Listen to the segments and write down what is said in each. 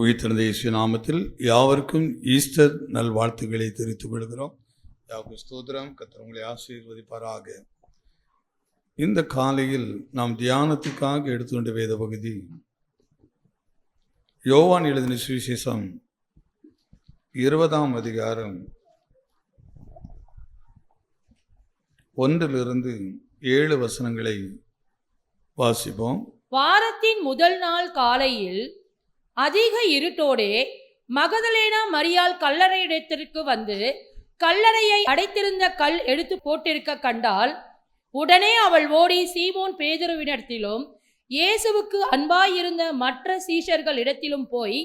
உயிர்த்தெழுந்த இயேசு நாமத்தில் யாவருக்கும் ஈஸ்டர் நல்வாழ்த்துக்களை தெரிவித்துக் கொள்கிறோம். யாவுக்கு ஸ்தோத்திரம். கர்த்தர் உங்களை ஆசீர்வதிப்பாராக. இந்த காலையில் நாம் தியானத்துக்காக எடுத்துக்கொண்ட வேத பகுதி யோவான் எழுதின சுவிசேஷம் 20ஆம் அதிகாரம் 1-7 வசனங்களை வாசிப்போம். வாரத்தின் முதல் நாள் காலையில் அதிக இருட்டோடே மகதலேனா மரியாள் கல்லறையிடத்திற்கு வந்து கல்லறையை அடைத்திருந்த கல் எடுத்து போட்டிருக்க கண்டாள். உடனே அவள் ஓடி சீமோன் பேதுருவினிடத்திலும் இயேசுவுக்கு அன்பாயிருந்த மற்ற சீஷர்கள் இடத்திலும் போய்,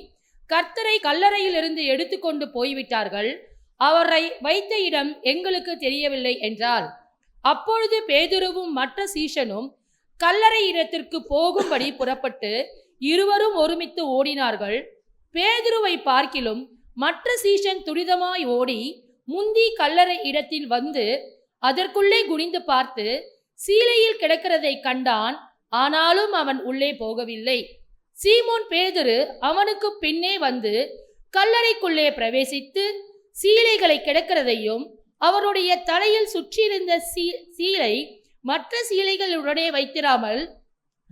கர்த்தரை கல்லறையில் இருந்து எடுத்துக்கொண்டு போய்விட்டார்கள், அவரை வைத்த இடம் எங்களுக்கு தெரியவில்லை என்றாள். அப்பொழுது பேதுருவும் மற்ற சீஷனும் கல்லறை இடத்திற்கு போகும்படி புறப்பட்டு இருவரும் ஒருமித்து ஓடினார்கள். பேதுருவை பார்க்கிலும் மற்ற சீஷன் துரிதமாய் ஓடி முந்தி கல்லறை இடத்தில் வந்து அதற்குள்ளே குனிந்து பார்த்து சீலையில் கிடக்கிறதை கண்டான். ஆனாலும் அவன் உள்ளே போகவில்லை. சீமோன் பேதுரு அவனுக்கு பின்னே வந்து கல்லறைக்குள்ளே பிரவேசித்து சீலைகளை கிடக்கிறதையும் அவருடைய தலையில் சுற்றியிருந்த சீலை மற்ற சீலைகளுடனே வைத்திராமல்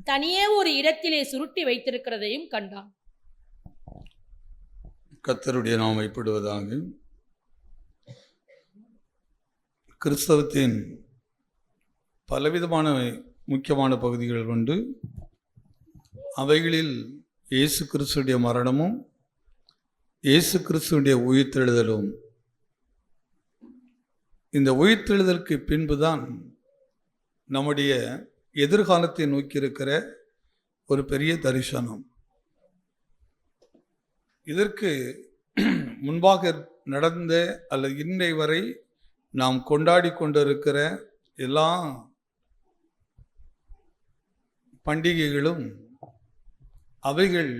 தனியே ஒரு இடத்திலே சுருட்டி வைத்திருக்கிறதையும் கண்டான். கர்த்தருடைய நாமம் மகிமைப்படுவதாக. கிறிஸ்தவத்தின் பலவிதமான முக்கியமான பகுதிகள் உண்டு. அவைகளில் இயேசு கிறிஸ்துடைய மரணமும் இயேசு கிறிஸ்துடைய உயிர்த்தெழுதலும். இந்த உயிர்த்தெழுதலுக்கு பின்புதான் நம்முடைய எதிர்காலத்தை நோக்கி இருக்கிற ஒரு பெரிய தரிசனம். இதற்கு முன்பாக நடந்த அல்லது இன்றை வரை நாம் கொண்டாடி கொண்டிருக்கிற எல்லா பண்டிகைகளும் அவைகள்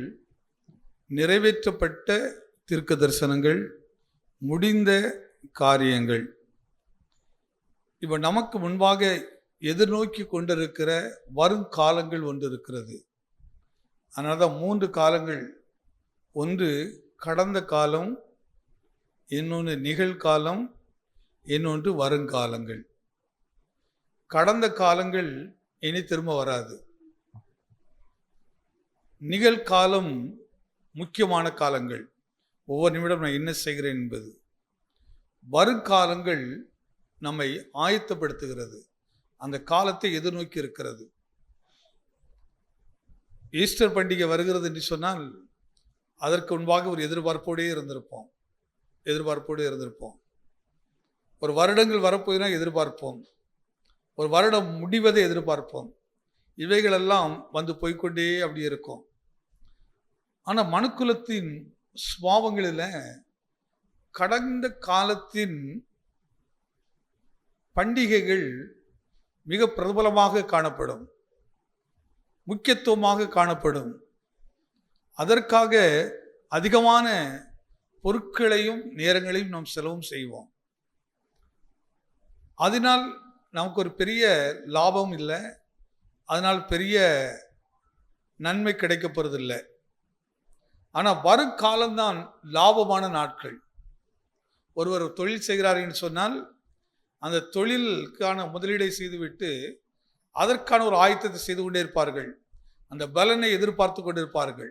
நிறைவேற்றப்பட்ட தீர்க்க தரிசனங்கள், முடிந்த காரியங்கள். இப்போ நமக்கு முன்பாக எதிர்நோக்கி கொண்டிருக்கிற வருங்காலங்கள் ஒன்று இருக்கிறது. அதனால தான் 3 காலங்கள். ஒன்று கடந்த காலம், இன்னொன்று நிகழ்காலம், இன்னொன்று வருங்காலங்கள். கடந்த காலங்கள் இனி திரும்ப வராது. நிகழ்காலம் முக்கியமான காலங்கள், ஒவ்வொரு நிமிடம் நான் என்ன செய்கிறேன் என்பது. வருங்காலங்கள் நம்மை ஆயத்தப்படுத்துகிறது, அந்த காலத்தை எதிர்நோக்கி இருக்கிறது. ஈஸ்டர் பண்டிகை வருகிறது என்று சொன்னால் அதற்கு முன்பாக ஒரு எதிர்பார்ப்போடே இருந்திருப்போம். ஒரு வருடங்கள் வரப்போதுனா எதிர்பார்ப்போம், ஒரு வருடம் முடிவதை எதிர்பார்ப்போம். இவைகளெல்லாம் வந்து போய்கொண்டே அப்படி இருக்கும். ஆனால் மனுக்குலத்தின் சுபாவங்களில் கடந்த காலத்தின் பண்டிகைகள் மிக பிரபலமாக காணப்படும், முக்கியத்துவமாக காணப்படும். அதற்காக அதிகமான பொருட்களையும் நேரங்களையும் நாம் செலவும் செய்வோம். அதனால் நமக்கு ஒரு பெரிய லாபம் இல்லை, அதனால் பெரிய நன்மை கிடைக்கப்படுறதில்லை. ஆனால் வருங்காலம்தான் லாபமான நாட்கள். ஒருவர் தொழில் செய்கிறார் என்று சொன்னால் அந்த தொழிலுக்கான முதலீடை செய்துவிட்டு அதற்கான ஒரு ஆயத்தத்தை செய்து கொண்டே இருப்பார்கள். அந்த பலனை எதிர்பார்த்து கொண்டிருப்பார்கள்.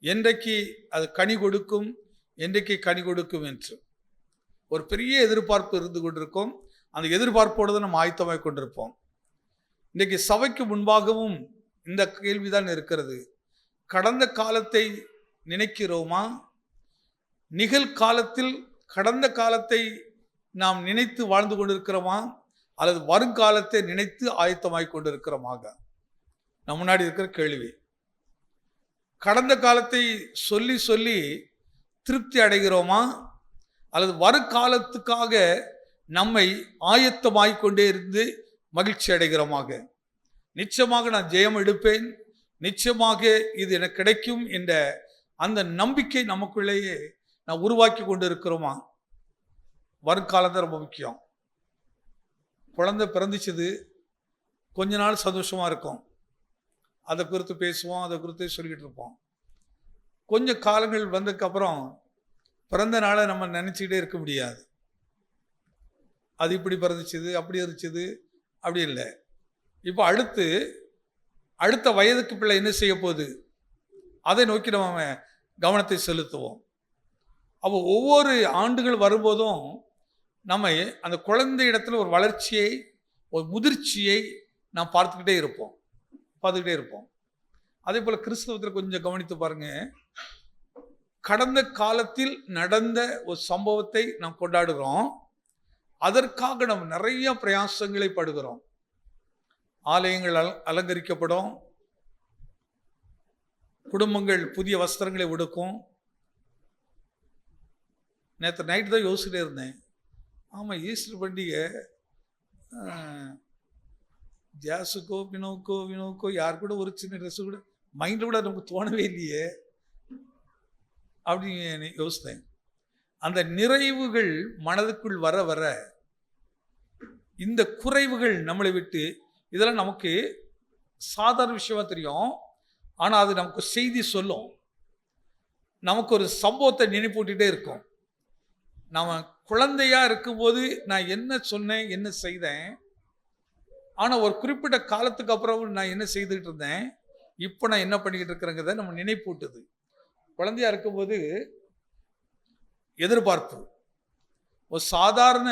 என்றைக்கு அது கனி கொடுக்கும், என்றைக்கு கனி கொடுக்கும் என்று ஒரு பெரிய எதிர்பார்ப்பு இருந்து கொண்டிருக்கும். அந்த எதிர்பார்ப்போடு தான் நம்ம ஆயத்தமாய் கொண்டிருப்போம். இன்றைக்கு சபைக்கு முன்பாகவும் இந்த கேள்விதான் இருக்கிறது. கடந்த காலத்தை நினைக்கிறோமா? நிகழ்காலத்தில் கடந்த காலத்தை நாம் நினைத்து வாழ்ந்து கொண்டிருக்கிறோமா, அல்லது வருங்காலத்தை நினைத்து ஆயத்தமாய் கொண்டிருக்கிறோமாக? நம் முன்னாடி இருக்கிற கேள்வி. கடந்த காலத்தை சொல்லி சொல்லி திருப்தி அடைகிறோமா, அல்லது வருங்காலத்துக்காக நம்மை ஆயத்தமாய் கொண்டே இருந்து மகிழ்ச்சி அடைகிறோமாக? நிச்சயமாக நான் ஜெயம் எடுப்பேன், நிச்சயமாக இது எனக்கு கிடைக்கும் என்ற அந்த நம்பிக்கை நமக்குள்ளேயே நான் உருவாக்கி கொண்டு இருக்கிறோமா? வருங்காலம் தான் ரொம்ப முக்கியம். குழந்தை பிறந்துச்சுது, கொஞ்ச நாள் சந்தோஷமாக இருக்கும், அதை குறித்து பேசுவோம், அதை குறித்து சொல்லிக்கிட்டு இருப்போம். கொஞ்சம் காலங்கள் வந்ததுக்கப்புறம் பிறந்த நாளை நம்ம நினச்சிக்கிட்டே இருக்க முடியாது. அது இப்படி பிறந்துச்சுது, அப்படி இருந்துச்சுது, அப்படி இல்லை. இப்போ அடுத்த வயதுக்கு பிள்ளை என்ன செய்ய போகுது, அதை நோக்கி நம்ம கவனத்தை செலுத்துவோம். அப்போ ஒவ்வொரு ஆண்டுகள் வரும்போதும் நம்ம அந்த குழந்தை இடத்துல ஒரு வளர்ச்சியை, ஒரு முதிர்ச்சியை நாம் பார்த்துக்கிட்டே இருப்போம். அதே போல் கிறிஸ்தவத்தில் கொஞ்சம் கவனித்து பாருங்க. கடந்த காலத்தில் நடந்த ஒரு சம்பவத்தை நாம் கொண்டாடுகிறோம். அதற்காக நம்ம நிறைய பிரயாசங்களை படுகிறோம். ஆலயங்கள் அலங்கரிக்கப்படும், குடும்பங்கள் புதிய வஸ்திரங்களை உடுக்கும். நேற்று நைட்டு தான் யோசிச்சுட்டே இருந்தேன். ஆமாம், ஈஸ்டர் பண்டிகை ஜாஸுக்கோ வினோவுக்கோ யார் கூட ஒரு சின்ன ட்ரெஸ்ஸு கூட மைண்டில் கூட நமக்கு தோணவே இல்லையே அப்படின்னு யோசித்தேன். அந்த நிறைவுகள் மனதுக்குள் வர வர இந்த குறைவுகள் நம்மளை விட்டு, இதெல்லாம் நமக்கு சாதாரண விஷயமா தெரியும். ஆனால் அது நமக்கு செய்தி சொல்லும், நமக்கு ஒரு சம்பவத்தை நினைப்பூட்டிகிட்டே இருக்கும். நம்ம குழந்தையா இருக்கும்போது நான் என்ன சொன்னேன், என்ன செய்தேன், ஆனால் ஒரு குறிப்பிட்ட காலத்துக்கு அப்புறம் நான் என்ன செய்துட்டு இருந்தேன், இப்போ நான் என்ன பண்ணிக்கிட்டு இருக்கிறேங்கிறத நம்ம நினைப்பூட்டுது. குழந்தையா இருக்கும்போது எதிர்பார்ப்பு, ஒரு சாதாரண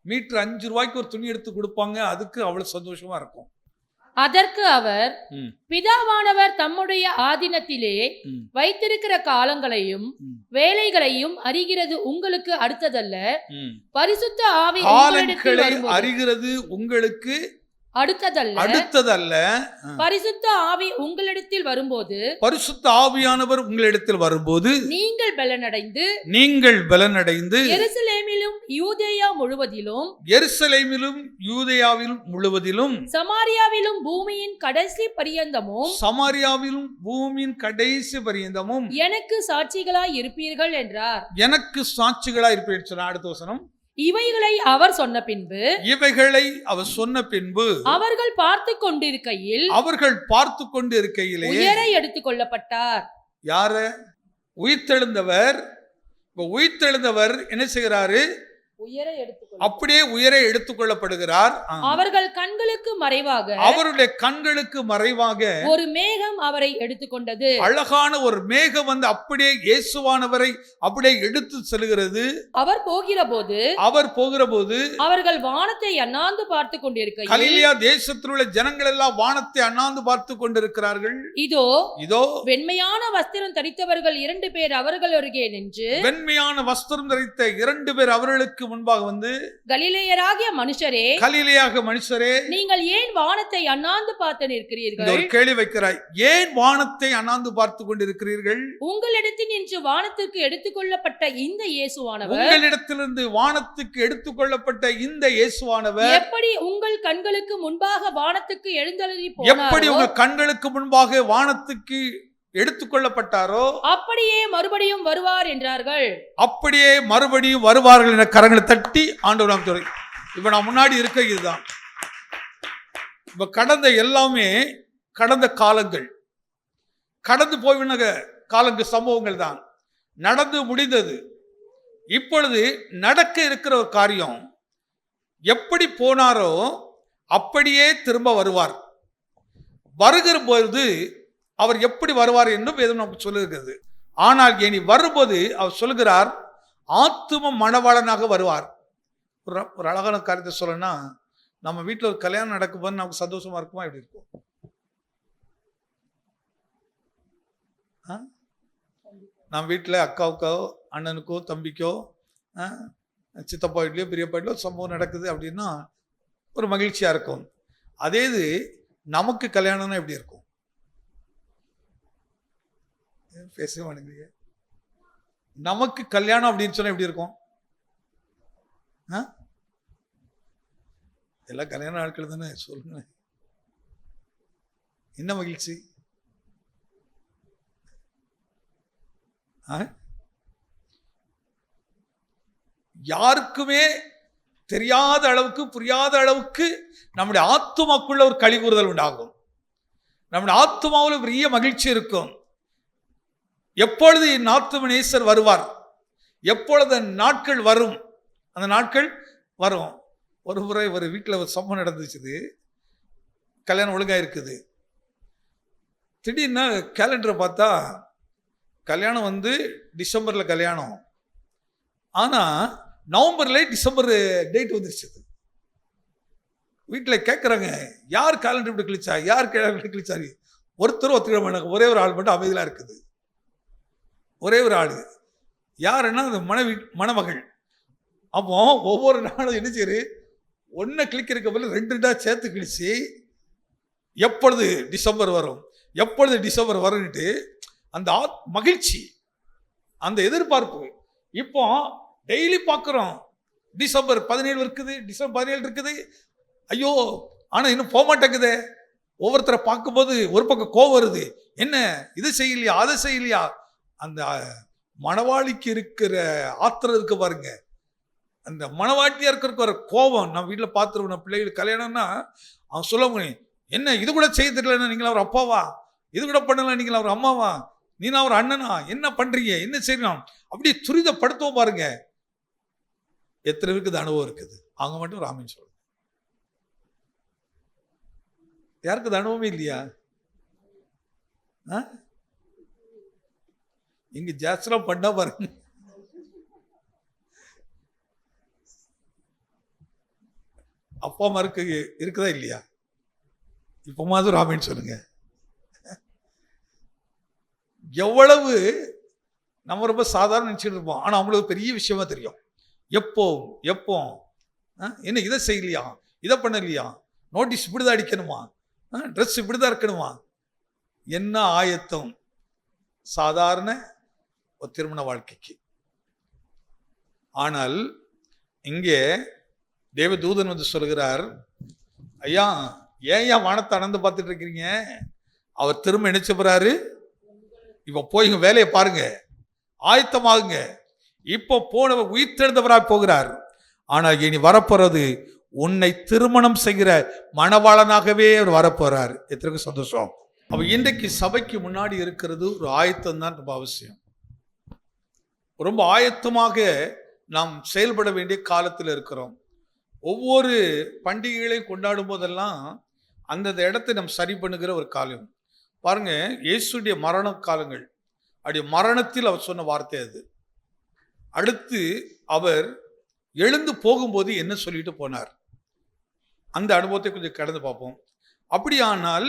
மீட்டர் 5 ரூபாய்க்கு ஒரு துணி எடுத்து கொடுப்பாங்க, அதுக்கு அவ்வளவு சந்தோஷமா இருக்கும். அதற்கு அவர், பிதாவானவர் தம்முடைய ஆதீனத்திலே வைத்திருக்கிற காலங்களையும் வேலைகளையும் அறிகிறது உங்களுக்கு அடுத்ததல்ல, பரிசுத்த ஆவி அறிகிறது உங்களுக்கு அடுத்ததல்ல, பரிசுத்த ஆவி உங்களிடத்தில் வரும்போது நீங்கள் பலனடைந்து எருசலேமிலும் யூதேயாவிலும் முழுவதிலும் சமாரியாவிலும் பூமியின் கடைசி பரியந்தமும் எனக்கு சாட்சிகளாய் இருப்பீர்கள் என்றார். அடுத்த வசனம். இவைகளை அவர் சொன்ன பின்பு அவர்கள் பார்த்து கொண்டிருக்கையில் உயர எடுத்துக் கொள்ளப்பட்டார். யார? உயிர்த்தெழுந்தவர். என்ன செய்கிறாரு? அப்படியே உயர எடுத்துக்கொள்ளப்படுகிறார். அவருடைய கண்களுக்கு மறைவாக ஒரு மேகம் அவரை எடுத்துக்கொண்டது. அழகான ஒரு மேகம் வந்து அப்படியே இயேசுவானவரை அப்படியே எடுத்து செல்கிறது. அவர் போகிற போது அவர்கள் வானத்தை அண்ணாந்து பார்த்து கொண்டிருக்கையில், கலிலேயா தேசத்தில் உள்ள ஜனங்கள் எல்லாம் வானத்தை அண்ணாந்து பார்த்து கொண்டிருக்கிறார்கள். இதோ வெண்மையான வஸ்திரம் தரித்தவர்கள் 2 பேர் அவர்கள் அருகே நின்று, வெண்மையான வஸ்திரம் தரித்த 2 பேர் அவர்களுக்கு முன்பாக வந்து, கலிலேயராகிய மனுஷரே, நீங்கள் ஏன் வானத்தை அண்ணாந்து பார்த்து நிற்கிறீர்கள்? ஒரு கேள்வி வைக்கிறாய். ஏன் வானத்தை அண்ணாந்து பார்த்து கொண்டிருக்கிறீர்கள்? உங்களிடத்தினின்று வானத்துக்கு எடுத்துக்கொள்ளப்பட்ட இந்த இயேசுவானவர், உங்களிடத்திலிருந்து வானத்துக்கு எடுத்துக்கொள்ளப்பட்ட இந்த இயேசுவானவர் எப்படி உங்கள் கண்களுக்கு முன்பாக வானத்துக்கு எழுந்தருளி போனாரோ, எப்படி உங்கள் கண்களுக்கு முன்பாக வானத்துக்கு எடுத்துக்கொள்ளப்பட்டாரோ அப்படியே மறுபடியும் வருவார் என்றார்கள். அப்படியே மறுபடியும் வருவார்கள் என கரங்களை தட்டி ஆண்டவர் நாம் சொல்றோம். இப்ப நான் முன்னாடி இருக்க இதுதான். இப்ப கடந்த எல்லாமே கடந்த காலங்கள், கடந்து போய்வின காலங்கள், சம்பவங்கள் தான் நடந்து முடிந்தது. இப்பொழுது நடக்க இருக்கிற ஒரு காரியம், எப்படி போனாரோ அப்படியே திரும்ப வருவார். வருகிற பொழுது அவர் எப்படி வருவார் என்று வேதம் நமக்கு சொல்லுகிறது. ஆனால் இனி வரும்போது அவர் சொல்லுகிறார், ஆத்தும மணவாளனாக வருவார். ஒரு அழகான காரியத்தை சொல்லணும்னா, நம்ம வீட்டில் ஒரு கல்யாணம் நடக்கும்போது நமக்கு சந்தோஷமா இருக்குமா? எப்படி இருக்கும்? நம்ம வீட்டில் அக்காவுக்கோ அண்ணனுக்கோ தம்பிக்கோ சித்தப்பா வீட்லையோ பெரியப்பா வீட்லையோ சம்பவம் நடக்குது அப்படின்னா ஒரு மகிழ்ச்சியா இருக்கும். அதே இது நமக்கு கல்யாணம்னா எப்படி இருக்கும்? பேசவே மாட்டேங்குது. நமக்கு கல்யாணம் அப்படின்னு சொன்னா எப்படி இருக்கும்? எல்லாம் கல்யாண நாட்கள் தானே, சொல்லுங்க. என்ன மகிழ்ச்சி! யாருக்குமே தெரியாத அளவுக்கு, புரியாத அளவுக்கு நம்முடைய ஆத்துமாக்குள்ள ஒரு களி கூறுதல் உண்டாகும். நம்முடைய ஆத்துமாவில் பெரிய மகிழ்ச்சி இருக்கும். எப்பொழுது என் ஆத்தும நேசர் வருவார், எப்பொழுது நாட்கள் வரும், அந்த நாட்கள் வரும். ஒரு முறை ஒரு வீட்டில் ஒரு சம்பவம் நடந்துச்சு. கல்யாணம் ஒழுங்கா இருக்குது. திடீர்னு கேலண்டரை பார்த்தா கல்யாணம் டிசம்பரில் கல்யாணம், ஆனால் நவம்பர்ல டிசம்பர் டேட் வந்துருச்சு. வீட்டில் கேட்குறாங்க, யார் கேலண்டர் இப்படி கிழிச்சா, யார் கேலண்டர் கிழிச்சாரு? ஒருத்தரும் ஒத்துக்கிற மாட்டாங்க. ஒரே ஒரு ஆள் மட்டும் அமைதியாக இருக்குது. ஒரே ஒரு ஆள் யாருன்னா அந்த மணமகள். அப்போ ஒவ்வொரு நாளும் என்ன செய்யுது, ஒன்றை கிளிக்கிறதுக்கு பதில் 2 சேர்த்து கிழிச்சு எப்பொழுது டிசம்பர் வரும், எப்பொழுது டிசம்பர் வரும்னுட்டு அந்த மகிழ்ச்சி, அந்த எதிர்பார்ப்பு. இப்போ டெய்லி பார்க்குறோம், டிசம்பர் 17 இருக்குது, டிசம்பர் 17 இருக்குது. ஐயோ, ஆனால் இன்னும் போக மாட்டேங்குதே. ஒவ்வொருத்தரை பார்க்கும்போது ஒரு பக்கம் கோவம் வருது, என்ன இது செய்யலையா, அதை செய்யலையா. அந்த மணவாளிக்கு இருக்கிற ஆத்திரம் இருக்கு பாருங்க, அந்த மணவாட்டியா இருக்கிறதுக்கு ஒரு கோபம். நம்ம வீட்டில் பார்த்துருவோம், பிள்ளைகளுக்கு கல்யாணம்னா அவன் சொல்ல முடியும், என்ன இது கூட செய்ய தெரியலன்னா நீங்களா ஒரு அப்பாவா, இது கூட பண்ணலாம் நீங்களா ஒரு அம்மாவா, நீனா ஒரு அண்ணனா, என்ன பண்றீங்க, என்ன செய்யணும், அப்படியே துரிதப்படுத்துவோம் பாருங்க. எத்தனை பேருக்கு இது அனுபவம் இருக்குது? அவங்க மட்டும் ராமன் சொல்லுங்க. யாருக்கு இது அனுபவமே இல்லையா? இங்க ஜாஸ்திரம் பண்ணா பாருங்க. அப்பா அம்மாருக்கு இருக்குதா இல்லையா? இப்ப மாதிரி ராமன் சொல்லுங்க. எவ்வளவு நம்ம ரொம்ப சாதாரண நினைச்சிட்டு இருப்போம், ஆனா அவங்களுக்கு பெரிய விஷயமா தெரியும். எப்போ எப்போ என்ன இதை செய்யலையா, இதை பண்ணலையா, நோட்டீஸ் இப்படிதான் அடிக்கணுமா, ட்ரெஸ் இப்படிதான் இருக்கணுமா, என்ன ஆயத்தம் சாதாரண ஒரு திருமண வாழ்க்கைக்கு. ஆனால் இங்கே தேவதூதன் சொல்கிறார், ஐயா ஏன் வானத்தை அனந்து பார்த்துட்டு இருக்கிறீங்க, அவர் திரும்ப நினைச்சு போறாரு, இப்ப போய் வேலையை பாருங்க, ஆயத்தமாகுங்க. இப்போ போனவர் உயிர்த்தெழுந்தவராக போகிறார், ஆனால் இனி வரப்போறது உன்னை திருமணம் செய்கிற மணவாளனாகவே அவர் வரப்போறார். எத்தனை சந்தோஷம். அப்ப இன்றைக்கு சபைக்கு முன்னாடி இருக்கிறது ஒரு ஆயத்தம் தான் ரொம்ப அவசியம். ரொம்ப ஆயத்தமாக நாம் செயல்பட வேண்டிய காலத்தில் இருக்கிறோம். ஒவ்வொரு பண்டிகைகளையும் கொண்டாடும் போதெல்லாம் அந்தந்த இடத்தை நாம் சரி பண்ணுகிற ஒரு காலம் பாருங்க. இயேசுடைய மரண காலங்கள், அப்படி மரணத்தில் அவர் சொன்ன வார்த்தை அது. அடுத்து அவர் எழுந்து போகும்போது என்ன சொல்லிட்டு போனார், அந்த அனுபவத்தை கொஞ்சம் கடந்து பார்ப்போம். அப்படியானால்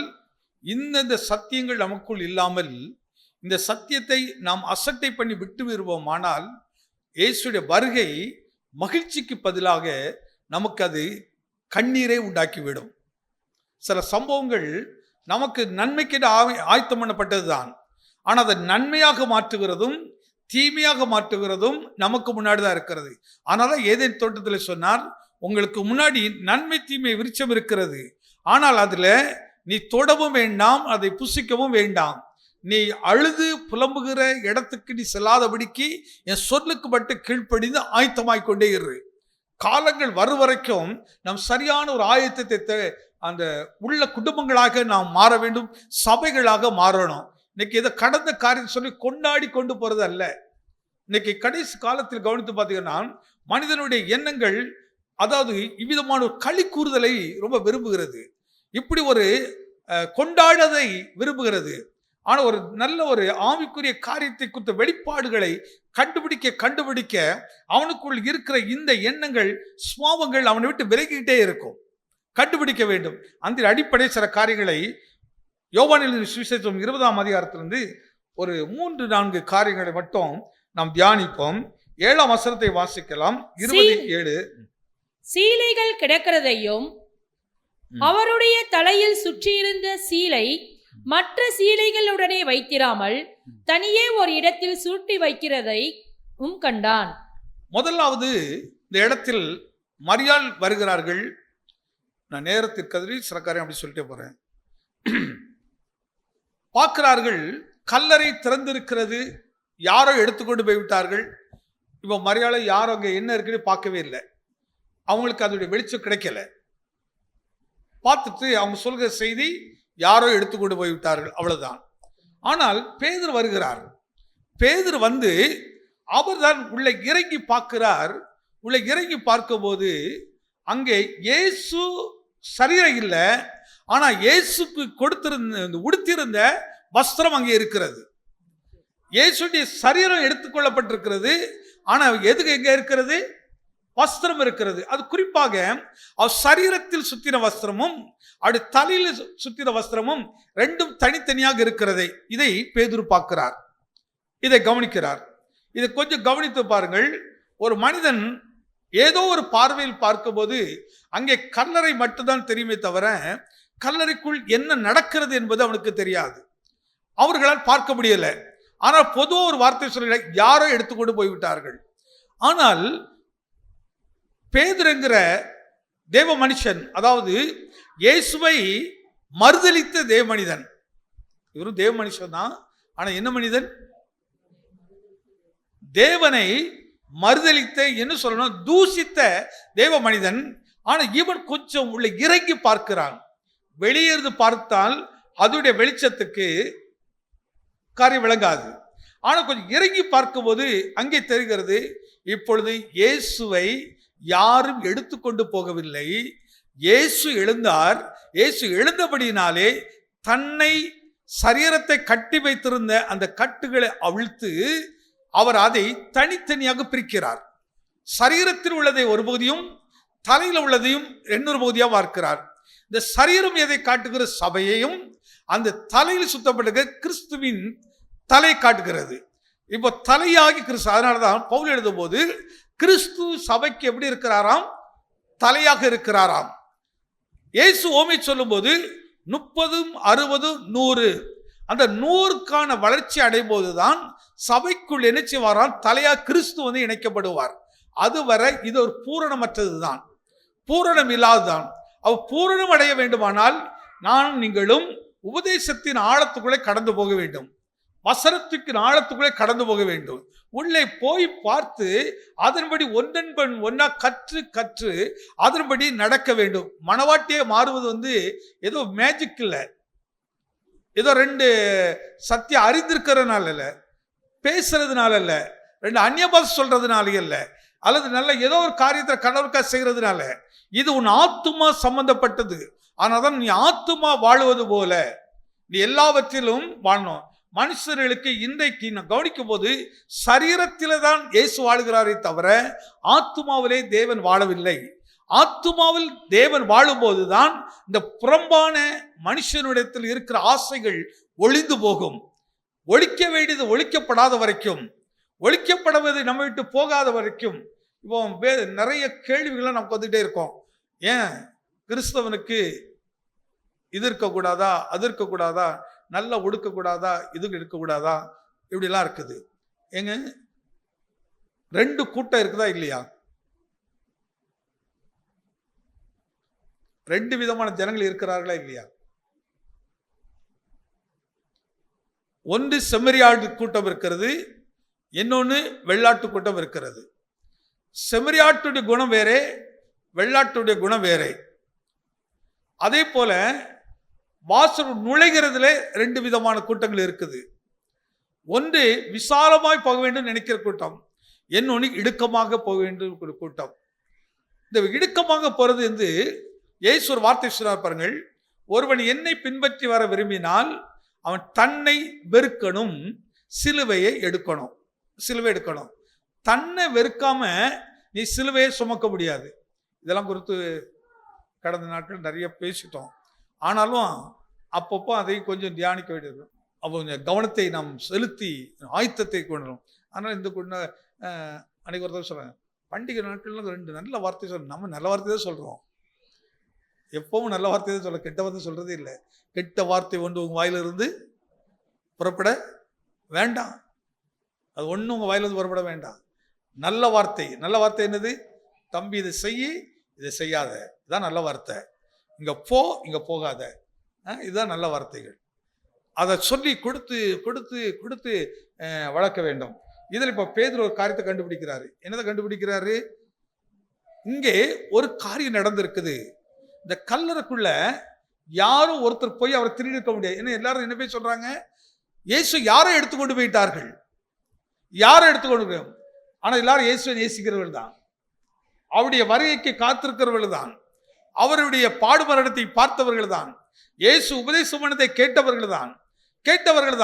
இந்த சத்தியங்கள் நமக்குள் இல்லாமல் இந்த சத்தியத்தை நாம் அசட்டை பண்ணி விட்டு விடுவோம். ஆனால் இயேசுடைய வருகை மகிழ்ச்சிக்கு பதிலாக நமக்கு அது கண்ணீரை உண்டாக்கிவிடும். சில சம்பவங்கள் நமக்கு நன்மைக்கு ஆயத்தம் பண்ணப்பட்டது தான், ஆனால் அதை நன்மையாக மாற்றுகிறதும் தீமையாக மாற்றுகிறதும் நமக்கு முன்னாடி தான் இருக்கிறது. அதனால ஏதேன் தோட்டத்தில் சொன்னார், உங்களுக்கு முன்னாடி நன்மை தீமை விருட்சம் இருக்கிறது, ஆனால் அதுல நீ தொடவும் வேண்டாம், அதை புசிக்கவும் வேண்டாம். நீ அழுது புலம்புகிற இடத்துக்கு நீ செல்லாதபடிக்கு என் சொல்லுக்கு மட்டும் கீழ்ப்படிந்து ஆயத்தமாய்க்கொண்டே இரு. காலங்கள் வரும் வரைக்கும் நாம் சரியான ஒரு ஆயத்தத்தை அந்த உள்ள குடும்பங்களாக நாம் மாற வேண்டும், சபைகளாக மாறணும். இன்னைக்கு இதை கடந்த காரியம் சொல்லி கொண்டாடி கொண்டு போறது அல்ல. இன்னைக்கு கடைசி காலத்தில் கவனித்து பார்த்தீங்கன்னா மனிதனுடைய எண்ணங்கள், அதாவது இவ்விதமான ஒரு களி கூறுதலை ரொம்ப விரும்புகிறது, இப்படி ஒரு கொண்டாடதை விரும்புகிறது. ஆனால் ஒரு நல்ல ஒரு ஆவிக்குரிய காரியத்தை குறித்த வெளிப்பாடுகளை கண்டுபிடிக்க அவனுக்குள் இருக்கிற இந்த எண்ணங்கள் சுவாபங்கள் அவனை விட்டு விலகிக்கிட்டே இருக்கும். கண்டுபிடிக்க வேண்டும். அந்த அடிப்படை சில காரியங்களை யோவானின் சுவிசேஷம் 20ஆம் அதிகாரத்திலிருந்து ஒரு 3-4 காரியங்களை மட்டும் நாம் தியானிப்போம். 7ஆம் வசனத்தை வாசிக்கலாம். 27. சீலைகள் கிடக்கிறதையும் அவருடைய தலையில் சுற்றியிருந்த சீலை மற்ற சீலைகளுடனே வைத்திராமல் தனியே ஒரு இடத்தில் சுருட்டி வைக்கிறதையும் கண்டான். முதலாவது இந்த இடத்தில் மரியாள் வருகிறார்கள். நான் நேரத்திற்கு சில காரியம் அப்படி சொல்லிட்டே போறேன். பார்க்கிறார்கள், கல்லறை திறந்திருக்கிறது, யாரோ எடுத்துக்கொண்டு போய்விட்டார்கள். இப்போ மரியாதை யாரோ அங்கே என்ன இருக்குன்னு பார்க்கவே இல்லை, அவங்களுக்கு அதோடைய வெளிச்சம் கிடைக்கல. பார்த்துட்டு அவங்க சொல்கிற செய்தி யாரோ எடுத்துக்கொண்டு போய்விட்டார்கள், அவ்வளவுதான். ஆனால் பேதுரு வருகிறார். பேதுரு வந்து அவர் தான் உள்ள இறங்கி பார்க்கிறார். உள்ள இறங்கி பார்க்கும்போது அங்கே இயேசு சரீரம் இல்லை, ஆனா இயேசுக்கு கொடுத்திருந்த உடுத்திருந்த வஸ்திரம் அங்கே இருக்கிறது. இயேசுடைய சரீரம் எடுத்துக்கொள்ளப்பட்டிருக்கிறது, ஆனா எதுக்கு எங்க இருக்கிறது? வஸ்திரம் இருக்கிறது. அது குறிப்பாக அவர் சரீரத்தில் சுத்தின வஸ்திரமும் அப்படி தலையில சுத்தின வஸ்திரமும் ரெண்டும் தனித்தனியாக இருக்கிறதை இதை பேதுரு பார்க்கிறார், இதை கவனிக்கிறார். இதை கொஞ்சம் கவனித்து பாருங்கள். ஒரு மனிதன் ஏதோ ஒரு பார்வையில் பார்க்கும்போது அங்கே கல்லறை மட்டும்தான் தெரியுமே தவிர கல்லறைக்குள் என்ன நடக்கிறது என்பது அவனுக்கு தெரியாது, அவர்களால் பார்க்க முடியல. ஆனால் பொதுவாக ஒரு வார்த்தை சொல்ல, யாரோ எடுத்துக்கொண்டு போய்விட்டார்கள். ஆனால் பேதுருங்கிற தேவ மனுஷன், அதாவது இயேசுவை மறுதலித்த தேவ மனிதன், இவரும் தேவ மனுஷன் தான். ஆனா என்ன மனிதன்? தேவனை மறுதலித்த, என்ன சொல்லணும், தூஷித்த தேவ மனிதன். ஆனா இவன் கொஞ்சம் உள்ள இறங்கி பார்க்கிறான். வெளியேறது பார்த்தால் அதோடைய வெளிச்சத்துக்கு காரியம் விளங்காது. ஆனா கொஞ்சம் இறங்கி பார்க்கும்போது அங்கே தெரிகிறது, இப்பொழுது இயேசுவை யாரும் எடுத்துக்கொண்டு போகவில்லை. இயேசு எழுந்தார். இயேசு எழுந்தபடியினாலே தன்னை சரீரத்தை கட்டி வைத்திருந்த அந்த கட்டுகளை அவிழ்த்து அவர் அதை தனித்தனியாக பிரிக்கிறார். சரீரத்தில் உள்ளதை ஒரு பகுதியும் தலையில் உள்ளதையும் இன்னொரு பகுதியாக பார்க்கிறார். இந்த சரீரம் எதை காட்டுகிற? சபையையும் அந்த தலையில் சுத்தப்பட்ட கிறிஸ்துவின் தலை காட்டுகிறது. இப்போ தலையாகி கிறிஸ்து. அதனாலதான் பவுல் எழுதும் போது கிறிஸ்து சபைக்கு எப்படி இருக்கிறாராம்? தலையாக இருக்கிறாராம். இயேசு ஓமை சொல்லும் போது 30, 60, 100 அந்த 100க்கான வளர்ச்சி அடையும் போதுதான் சபைக்குள் என்ன செய்வாராம்? தலையா கிறிஸ்து வந்து இணைக்கப்படுவார். அதுவரை இது ஒரு பூரணமற்றதுதான், பூரணம் இல்லாததுதான். அவ் பூரணம் அடைய வேண்டுமானால் நானும் நீங்களும் உபதேசத்தின் ஆழத்துக்குள்ளே கடந்து போக வேண்டும், வசனத்துக்கு ஆழத்துக்குள்ளே கடந்து போக வேண்டும். உள்ளே போய் பார்த்து அதன்படி ஒன்றன் ஒன்னா கற்று கற்று அதன்படி நடக்க வேண்டும். மனவாட்டியே மாறுவது வந்து ஏதோ மேஜிக் இல்லை, ஏதோ 2 சத்தியம் அறிந்திருக்கிறதுனால இல்லை, பேசுறதுனால இல்லை, 2 அந்நிய பாஷை சொல்றதுனால இல்லை, அல்லது நல்ல ஏதோ ஒரு காரியத்தை கடவுளுக்கா செய்யறதுனால. இது உன் ஆத்துமா சம்பந்தப்பட்டது. ஆனால்தான் நீ ஆத்துமா வாழுவது போல நீ எல்லாவற்றிலும் வாழணும். மனுஷர்களுக்கு இன்றைக்கு நான் கவனிக்கும் போது சரீரத்தில தான் இயேசு வாழுகிறாரே தவிர ஆத்துமாவிலே தேவன் வாழவில்லை. ஆத்துமாவில் தேவன் வாழும்போதுதான் இந்த புறம்பான மனுஷனிடத்தில் இருக்கிற ஆசைகள் ஒளிந்து போகும். ஒழிக்க வேண்டியது ஒழிக்கப்படாத வரைக்கும், ஒழிக்கப்படுவது நம்ம விட்டு போகாத வரைக்கும் இப்போ நிறைய கேள்விகளை நமக்கு வந்துட்டே இருக்கோம். ஏன் கிறிஸ்தவனுக்கு இது இருக்கக்கூடாதா, அது இருக்கக்கூடாதா, நல்லா ஒடுக்கக்கூடாதா, இது இருக்கக்கூடாதா, இப்படிலாம் இருக்குது. ஏங்க 2 கூட்டம் இருக்குதா இல்லையா? 2 விதமான ஜனங்கள் இருக்கிறார்களா இல்லையா? ஒன்று செம்மறியாடு கூட்டம் இருக்கிறது, இன்னொன்று வெள்ளாட்டு கூட்டம் இருக்கிறது. செம்மறியாட்டுடைய குணம் வேறே, வெள்ளாட்டுடைய குணம் வேறே. அதே போல வாசல் நுழைகிறதுல 2 விதமான கூட்டங்கள் இருக்குது. ஒன்று விசாலமாய் போக வேண்டும் நினைக்கிற கூட்டம், இன்னொன்று இடுக்கமாக போக வேண்டும் ஒரு கூட்டம். இந்த இடுக்கமாக போறது வந்து இயேசு ஒரு வார்த்தை சொன்னார் பாருங்கள், ஒருவன் என்னை பின்பற்றி வர விரும்பினால் அவன் தன்னை வெறுக்கணும், சிலுவையை எடுக்கணும். சிலுவை எடுக்கணும். தன்னை வெறுக்காம நீ சிலுவையை சுமக்க முடியாது. இதெல்லாம் குறித்து கடந்த நாட்கள் நிறைய பேசிட்டோம். ஆனாலும் அப்பப்போ அதை கொஞ்சம் தியானிக்க வேண்டியது, அவங்க கவனத்தை நாம் செலுத்தி ஆயத்தத்தை கொண்டோம். ஆனால் இந்த அன்னைக்கு ஒருத்தர் சொல்றாங்க, பண்டிகை நாட்கள்ல 2 நல்ல வார்த்தை சொல்ல, நம்ம நல்ல வார்த்தை தான் சொல்றோம், எப்பவும் நல்ல வார்த்தை தான் சொல்ல, கெட்ட வார்த்தை சொல்றதே இல்லை. கெட்ட வார்த்தை ஒன்று உங்க வாயிலிருந்து புறப்பட வேண்டாம், அது ஒன்றும் உங்க வாயிலிருந்து புறப்பட வேண்டாம். நல்ல வார்த்தை, நல்ல வார்த்தை என்னது? தம்பி இதை செய்யி, இதை செய்யாத, இதுதான் நல்ல வார்த்தை. இங்க போ, இங்க போகாத, இதுதான் நல்ல வார்த்தைகள். அதை சொல்லி கொடுத்து கொடுத்து கொடுத்து வளர்க்க வேண்டும். இதில் இப்போ பேதுரு ஒரு காரியத்தை கண்டுபிடிக்கிறாரு. என்னதை கண்டுபிடிக்கிறாரு? இங்கே ஒரு காரியம் நடந்திருக்குது. இந்த கல்லறைக்குள்ள யாரும் ஒருத்தர் போய் அவரை திருடி இருக்க முடியாது. ஏன்னா எல்லாரும் என்ன போய் சொல்றாங்க, இயேசு யாரை எடுத்துக்கொண்டு போயிட்டார்கள், யாரை எடுத்துக்கொண்டு, ஆனா எல்லாரும் இயேசுவை நேசிக்கிறவர்கள் தான், அவருடைய வருகைக்கு காத்திருக்கிறவர்கள் தான், அவருடைய பாடுமரணத்தை பார்த்தவர்கள் தான், இயேசு உபதேசம் பண்ணதை கேட்டவர்கள்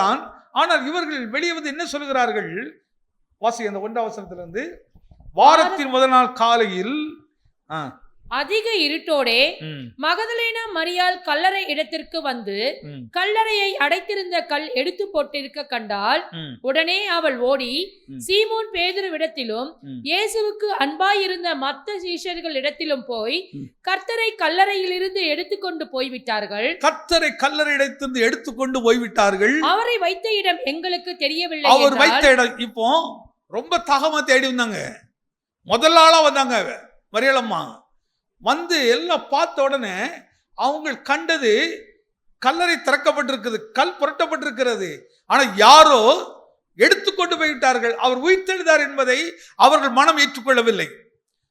தான். ஆனால் இவர்கள் வெளியே வந்து என்ன சொல்கிறார்கள்? வாசி அந்த 1ஆம் வசனத்திலிருந்து. வாரத்தின் முதல் நாள் காலையில் அதிக இருட்டோடே மகதலேனா மரியாள் கல்லறை இடத்திற்கு வந்து கல்லறையை அடைத்திருந்த கல் எடுத்து போட்டிருக்க கண்டால் உடனே அவள் ஓடி சீமோன் பேதுருவிடத்திலும் இயேசுவுக்கு அன்பாயிருந்த மத்த சீஷர்கள் இடத்திலும் போய் கர்த்தரை கல்லறையிலிருந்து எடுத்துக்கொண்டு போய்விட்டார்கள். கர்த்தரை கல்லறை இடத்திலிருந்து எடுத்துக்கொண்டு போய்விட்டார்கள். அவரை வைத்த இடம் எங்களுக்கு தெரியவில்லை. அவர் வைத்த இடம் இப்போ ரொம்ப தாகமா தேடி வந்தாங்க. முதல் ஆளா வந்தாங்க மரியாளம்மா. வந்து எல்லாம் பார்த்த உடனே அவங்க கண்டது கல்லறை திறக்கப்பட்டிருக்குது, கல் புரட்டப்பட்டிருக்கிறது. ஆனா யாரோ எடுத்துக்கொண்டு போய்விட்டார்கள். அவர் உயிர்த்தெழுந்தார் என்பதை அவர்கள் மனம் ஏற்றுக்கொள்ளவில்லை,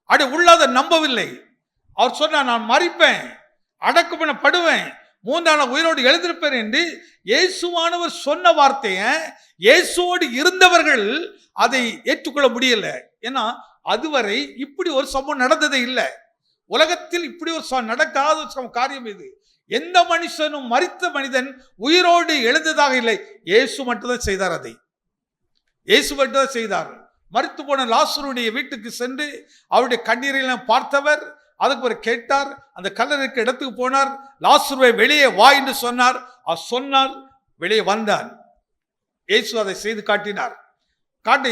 அது உள்ளாத நம்பவில்லை. அவர் சொன்னார், நான் மரிப்பேன், அடக்கம் பண்ணப்படுவேன், 3ஆம் நாள் உயிரோடு எழுந்திருப்பேன் என்று இயேசுவானவர் சொன்ன வார்த்தையை இயேசுவோடு இருந்தவர்கள் அதை ஏற்றுக்கொள்ள முடியல. ஏன்னா அதுவரை இப்படி ஒரு சம்பவம் நடந்ததே இல்லை. உலகத்தில் இப்படி ஒரு நடக்காத காரியம் இது. எந்த மனுஷனும், மரித்த மனிதன் உயிரோடு எழுந்ததாக இல்லை. இயேசு மட்டும்தான் செய்தார். அதை இயேசு மட்டும்தான் செய்தார். மரித்து போன லாசருடைய வீட்டுக்கு சென்று அவருடைய கண்ணீரையெல்லாம் பார்த்தவர். அதுக்கு ஒரு கேட்டார், அந்த கல்லறைக்கு இடத்துக்கு போனார். லாசருவை வெளியே வா என்று சொன்னார். அவர் சொன்னால் வெளியே வந்தார். இயேசு அதை செய்து காட்டினார்.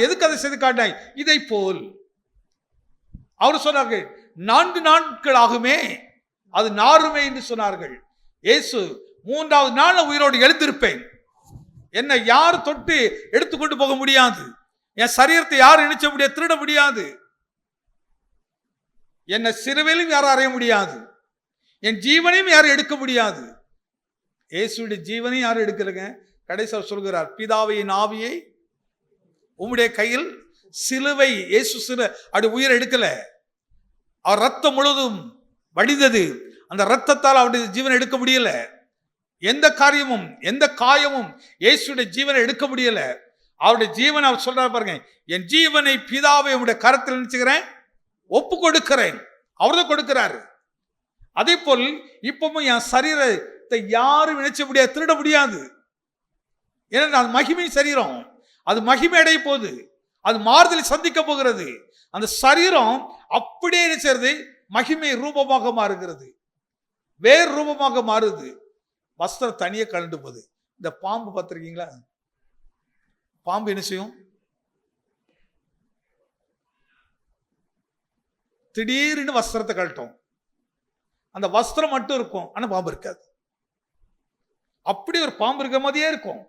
எதுக்கு அதை செய்து காட்டினாய்? இதை போல் அவர் சொன்னார்கள், 4 நாட்கள் ஆகுமே, அது நாருமே என்று சொன்னார்கள். இயேசு 3ஆவது நாள் உயிரோடு எழுந்திருப்பேன், என்னை யார் தொட்டு எடுத்துக்கொண்டு போக முடியாது, என் சரீரத்தை யார் இணைச்ச முடியாது, திருட முடியாது, என்னை சிறுவையிலும் யாரும் அறைய முடியாது, என் ஜீவனையும் யாரும் எடுக்க முடியாது. இயேசுடைய ஜீவனையும் யாரும் எடுக்கலைங்க. கடைசியாக சொல்கிறார், பிதாவின் ஆவியை உம்முடைய கையில். சிலுவை இயேசு அப்படி உயிரை எடுக்கல. அவர் ரத்தம் முழுவதும் வடிந்தது. அந்த ரத்தத்தால் அவருடைய ஜீவனை எடுக்க முடியல. எந்த காரியமும் எந்த காயமும் இயேசுடைய ஜீவனை எடுக்க முடியல. அவருடைய ஜீவனை அவர் சொல்றாரு பாருங்க, என் ஜீவனை பிதாவை உடைய கரத்தில் நினைச்சுக்கிறேன், ஒப்பு கொடுக்கிறேன். அவர்தான் கொடுக்கிறாரு. அதே போல் இப்பவும் என் சரீரத்தை யாரும் நினைச்ச முடியாது, திருட முடியாது. ஏன்னா அது மகிமை சரீரம், அது மகிமை அடைய போகுது, அது மாறுதலை சந்திக்க போகிறது. அந்த சரீரம் அப்படியே நினைச்சது மகிமை ரூபமாக மாறுகிறது, வேறு ரூபமாக மாறுது. வஸ்திரம் தனியே கலண்டு போகுது. இந்த பாம்பு பார்த்திருக்கீங்களா? பாம்பு என்ன செய்யும்? திடீர்னு வஸ்திரத்தை கழட்டும். அந்த வஸ்திரம் மட்டும் இருக்கும், ஆனா பாம்பு இருக்காது. அப்படி ஒரு பாம்பு இருக்க மாதிரியே இருக்கும்,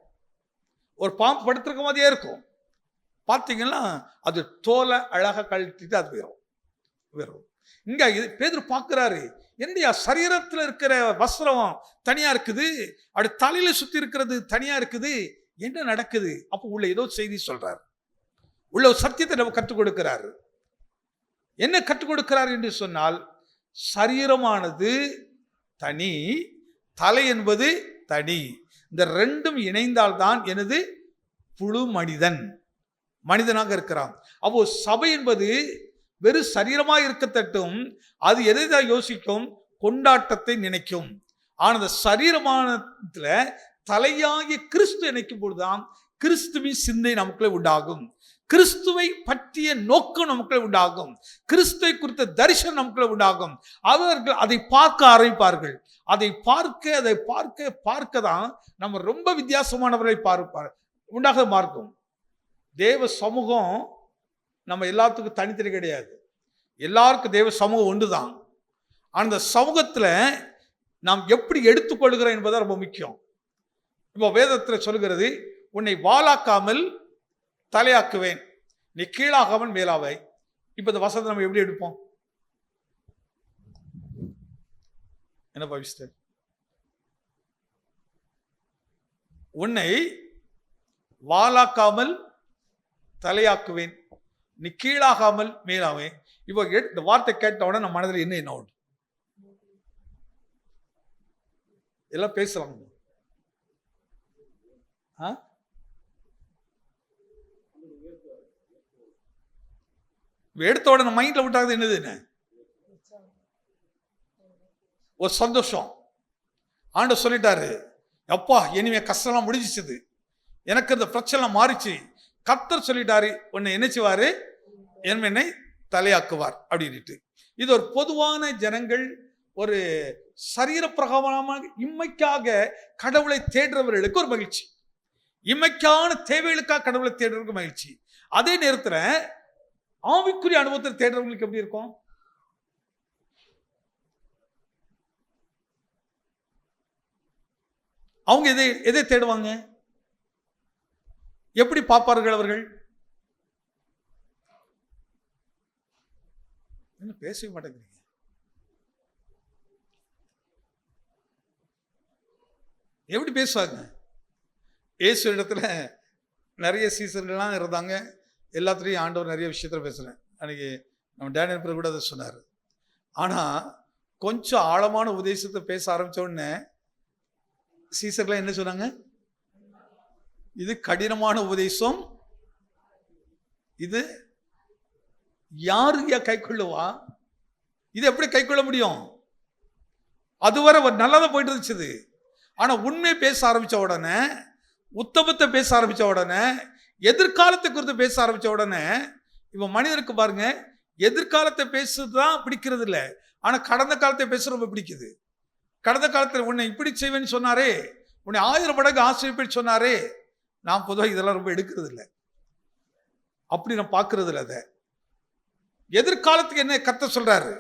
ஒரு பாம்பு படுத்திருக்க மாதிரியே இருக்கும். பார்த்தீங்கன்னா அது தோலை அழகாக கழட்டிட்டு அது வேறும். இங்க பேதுரு பார்க்கிறாரு, என்னுடைய சரீரத்தில் இருக்கிற வஸ்திரம் தனியா இருக்குது, அப்படி தலையில சுத்தி இருக்கிறது தனியா இருக்குது, என்ன நடக்குது? அப்போ உள்ள ஏதோ செய்தி சொல்றாரு, உள்ள ஒரு சத்தியத்தை நம்ம கற்றுக் கொடுக்கிறாரு. என்ன கற்றுக் கொடுக்கிறார் என்று சொன்னால், சரீரமானது தனி, தலை என்பது தனி. இந்த ரெண்டும் இணைந்தால்தான் எனது புழு மனிதனாக இருக்கிறான். அப்போ சபை என்பது வெறும் சரீரமாக இருக்கத்தட்டும், அது எதை தான் யோசிக்கும்? கொண்டாட்டத்தை நினைக்கும். ஆனால் அந்த சரீரமானத்துல தலையாகிய கிறிஸ்து நினைக்கும் பொழுதுதான் கிறிஸ்துவின் சிந்தை நமக்குள்ளே உண்டாகும், கிறிஸ்துவை பற்றிய நோக்கம் நமக்குள்ளே உண்டாகும், கிறிஸ்துவை குறித்த தரிசனம் நமக்குள்ளே உண்டாகும். அவர்கள் அதை பார்க்க ஆரம்பிப்பார்கள். அதை பார்க்க தான் நம்ம ரொம்ப வித்தியாசமானவர்களை பார்ப்பார் உண்டாக மார்க்கும். தேவ சமூகம் நம்ம எல்லாத்துக்கும் தனித்தனி கிடையாது, எல்லாருக்கும் தேவ சமூகம் ஒன்றுதான். அந்த சமூகத்தில் நாம் எப்படி எடுத்துக்கொள்கிறோம் என்பது ரொம்ப முக்கியம். இப்போ வேதத்தில் சொல்கிறது, உன்னை வாளாக்காமல் தலையாக்குவேன், நீ கீழாகாமல் மேலாவை. இப்போ இந்த வசனத்தை நம்ம எப்படி எடுப்போம்? என்ன பாவிஸ்டர்? உன்னை வாளாக்காமல் தலையாக்குவேன், நீ கீழாகாமல் மேலாவேன். இப்போ இந்த வார்த்தை கேட்ட உடனே நம்ம மனதில் என்ன ஓடும்? எல்லாம் பேசுறாங்க. எடுத்த உடனே மைண்ட்ல விட்டாது என்னதுன்னு ஒரு சந்தோஷம். ஆண்டவர் சொல்லிட்டாரு, அப்பா இனிமே கஷ்டம்லாம் முடிஞ்சிச்சது, எனக்கு இந்த பிரச்சனை மாறிச்சு. கர்த்தர் சொல்லிட்டாரு, உன்னை என்ன செய்வாரு, என்னை தலையாக்குவார் அப்படின்ட்டு. இது ஒரு பொதுவான ஜனங்கள், ஒரு சரீர பிரகாரமாக இம்மைக்காக கடவுளை தேடுறவர்களுக்கு ஒரு மகிழ்ச்சி, இம்மைக்கான தேவைகளுக்காக கடவுளை தேடுறவங்களுக்கு மகிழ்ச்சி. அதே நேரத்தில் ஆவிக்குரிய அனுபவத்தை தேடுறவங்களுக்கு எப்படி இருக்கும்? அவங்க எதை தேடுவாங்க? எப்படி பார்ப்பார்கள் அவர்கள்? என்ன பேசவே மாட்டேங்கிறீங்க? எப்படி பேசுவாங்க? இயேசு இடத்துல நிறைய சீசர்கள்லாம் இருந்தாங்க, எல்லாத்துலேயும் ஆண்டவர் நிறைய விஷயத்தில் பேசுகிறேன். அன்றைக்கி நம்ம டேனியல் பிரதர் கூட அதை சொன்னார். ஆனால் கொஞ்சம் ஆழமான உபதேசத்தை பேச ஆரம்பித்த உடனே சீசர்கள்லாம் என்ன சொன்னாங்க? இது கடினமான உபதேசம், இது யாரு கை கொள்ளுவா, இது எப்படி கை கொள்ள முடியும்? அதுவரை நல்லதாக போயிட்டு இருந்துச்சு. ஆனால் உண்மையை பேச ஆரம்பித்த உடனே, உத்தமத்தை பேச ஆரம்பித்த உடனே, எதிர்காலத்தை குறித்து பேச ஆரம்பித்த உடனே, இப்போ மனிதருக்கு பாருங்க, எதிர்காலத்தை பேசுறது தான் பிடிக்கிறது இல்லை, ஆனால் கடந்த காலத்தை பேச ரொம்ப பிடிக்குது. கடந்த காலத்தில் உன்னை இப்படி செய்வேன்னு சொன்னாரே, உன்னை 1000 மடங்கு ஆசிரியப்படி சொன்னாரே, நான் பொதுவாக இதெல்லாம் ரொம்ப எடுக்கிறது இல்லை, அப்படி நான் பார்க்கறது இல்லை. அதை எதிர்காலத்துக்கு என்ன கர்த்தர் சொல்றாரு,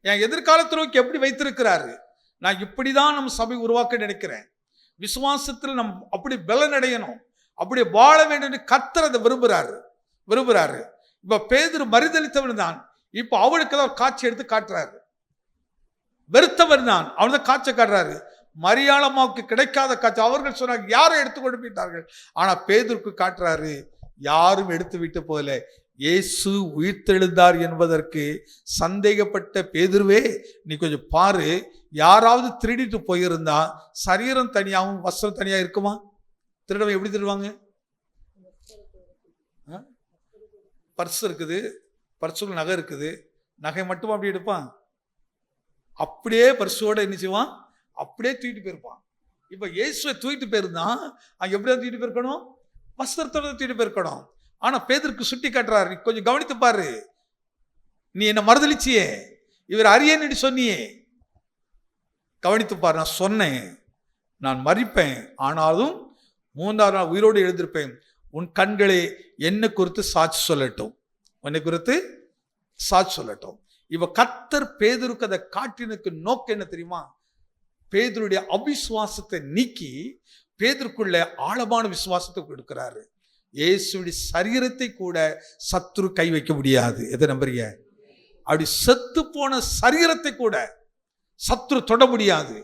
என் எதிர்காலத்தை நோக்கி எப்படி வைத்திருக்கிறாரு, நான் இப்படிதான் நம்ம சபை உருவாக்க நினைக்கிறேன், விசுவாசத்தில் நம் அப்படி பலனடையணும், அப்படி வாழ வேண்டும், கர்த்தர் அதை விரும்புறாரு. இப்ப பேதுரு மறுதலித்தவன் தான், இப்ப அவனுக்கு தான் காட்சி எடுத்து காட்டுறாரு. வெறுத்தவன் தான், அவன் காட்சி காட்டுறாரு. மரியாளம்மாவுக்கு கிடைக்காத காட்சி, அவர்கள் சொன்னாங்க யாரை எடுத்து கொண்டு போயிட்டார்கள், ஆனா பேதுருக்கு காட்டுறாரு, யாரும் எடுத்து விட்டு போல, இயேசு உயிர்த்தெழுந்தார் என்பதற்கு சந்தேகப்பட்ட பேதுருவே, நீ கொஞ்சம் பாரு, யாராவது திருடிட்டு போயிருந்தா சரீரம் தனியாகவும் வஸ்திரம் தனியாக இருக்குமா? திருடவை எப்படி திருடுவாங்க? பர்ஸ் இருக்குது, பர்ஸுக்குள்ள நகை இருக்குது, நகை மட்டும் அப்படி எடுப்பான், அப்படியே பர்ஸோட என்ன செய்வான், அப்படியே தூக்கிட்டு போயிருப்பான். இப்போ இயேசுவை தூக்கிட்டு போயிருந்தான், அங்கே எப்படியா தூக்கிட்டு போயிருக்கணும், வஸ்திரத்தோட தூக்கிட்டு போயிருக்கணும். ஆனா பேதுருக்கு சுட்டி காட்டுறாரு, நீ கொஞ்சம் கவனித்து பாரு, நீ என்ன மறுதலிச்சியே, இவர் அறியேன்னு சொன்னியே, கவனித்து பாரு, நான் சொன்னேன், நான் மரிப்பேன், ஆனாலும் 3ஆவது நாள் உயிரோடு எழுந்திருப்பேன், உன் கண்களே என்னை குறித்து சாட்சி சொல்லட்டும், உன்னை குறித்து சாட்சி சொல்லட்டும். இவ கர்த்தர் பேதுருக்கு அதை காட்டினுக்கு நோக்கம் என்ன தெரியுமா? பேதுருடைய அவிசுவாசத்தை நீக்கி பேதுருக்குள்ள ஆழமான விசுவாசத்தை கொடுக்கிறாரு. இயேசுடைய சரீரத்தை கூட சத்துரு கை வைக்க முடியாது. எதை நம்புறீங்க? அப்படி செத்து போன சரீரத்தை கூட சத்துரு தொட முடியாது.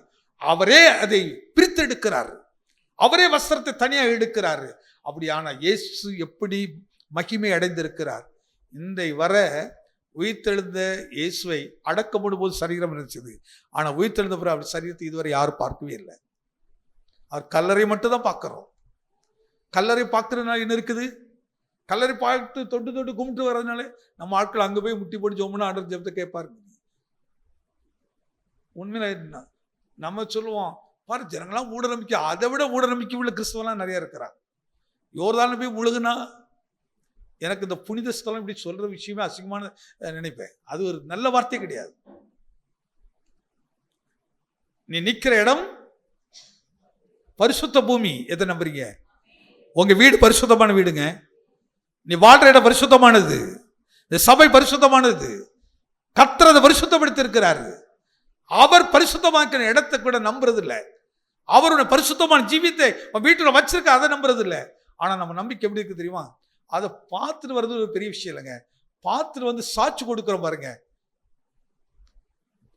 அவரே அதை பிரித்தெடுக்கிறார், அவரே வஸ்திரத்தை தனியாக எடுக்கிறாரு. அப்படியான இயேசு எப்படி மகிமை அடைந்திருக்கிறார். இந்த வர உயிர்த்தெழுந்த இயேசுவை அடக்கப்படும் போது சரீரம் இருந்துச்சு, ஆனால் உயிர்த்தெழுந்த பிறகு அப்படி சரீரத்தை இதுவரை யாரும் பார்க்கவே இல்லை. அவர் கல்லறை மட்டும் தான் பார்க்கிறோம். கல்லறை பார்க்கறதுனால என்ன இருக்குது? கல்லறை பார்த்து தொட்டு தொட்டு கும்பிட்டு வர்றதுனால நம்ம ஆட்கள் அங்கே போய் முட்டி போட்டு ஜோம்னா ஆண்டர் ஜெபத்தை கேட்பாருங்க. உண்மையில நம்ம சொல்லுவோம் பாரு, ஜனங்களாம் மூட நம்பிக்கை, அதை விட மூட நம்பிக்கை உள்ள கிறிஸ்தவெல்லாம் நிறைய இருக்கிறாங்க. யோர்தான போய் முழுகுனா, எனக்கு இந்த புனித ஸ்தலம் இப்படி சொல்ற விஷயமே அசிங்கமான நினைப்பேன். அது ஒரு நல்ல வார்த்தை கிடையாது. நீ நிக்கிற இடம் பரிசுத்த பூமி. எதை நம்புறீங்க? உங்க வீடு பரிசுத்தமான வீடுங்க. நீ வாழ்ற இடம் பரிசுத்தமானது, இந்த சபை பரிசுத்தமானது, கர்த்தர் அதை பரிசுத்தப்படுத்தி இருக்கிறாரு. அவர் பரிசுத்தமாக்கிற இடத்தை கூட நம்புறது இல்லை. அவருடைய பரிசுத்தமான ஜீவியத்தை வீட்டில் வச்சிருக்க, அதை நம்புறது இல்லை. ஆனா நம்ம நம்பிக்கை எப்படி இருக்கு தெரியுமா? அதை பார்த்துட்டு வர்றது ஒரு பெரிய விஷயம் இல்லைங்க. பார்த்துட்டு வந்து சாட்சி கொடுக்குறோம் பாருங்க,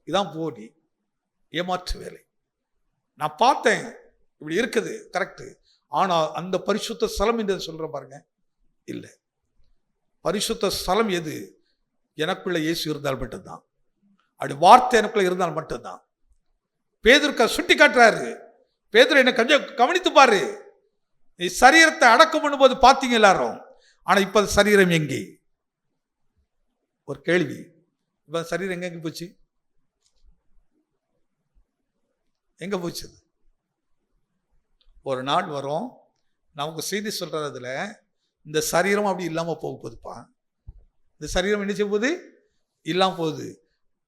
இதான் போட்டி, ஏமாற்று வேலை. நான் பார்த்தேன் இப்படி இருக்குது கரெக்டு, ஆனால் அந்த பரிசுத்த ஸ்தலம் என்று சொல்ற பாருங்க, இல்லை. பரிசுத்த ஸ்தலம் எது? எனக்குள்ள இயேசு இருந்தால் மட்டும்தான். அப்படி வார்த்தை எனக்குள்ள இருந்தால் மட்டும்தான். பேதுருக்க சுட்டி காட்டுறாரு, பேதுரு என்ன கொஞ்சம் கவனித்து பாரு, நீ சரீரத்தை அடக்கம் பண்ணும்போது பார்த்தீங்க எல்லாரும், ஆனா இப்ப சரீரம் எங்கே? ஒரு கேள்வி, இப்போ சரீரம் எங்க போச்சு? எங்க போச்சு? ஒரு நாள் வரும், நமக்கு செய்தி சொல்றதுல இந்த சரீரம் அப்படி இல்லாம போக போகுதுப்பா. இந்த சரீரம் என்ன செய்ய போகுது? இல்லாம போகுது.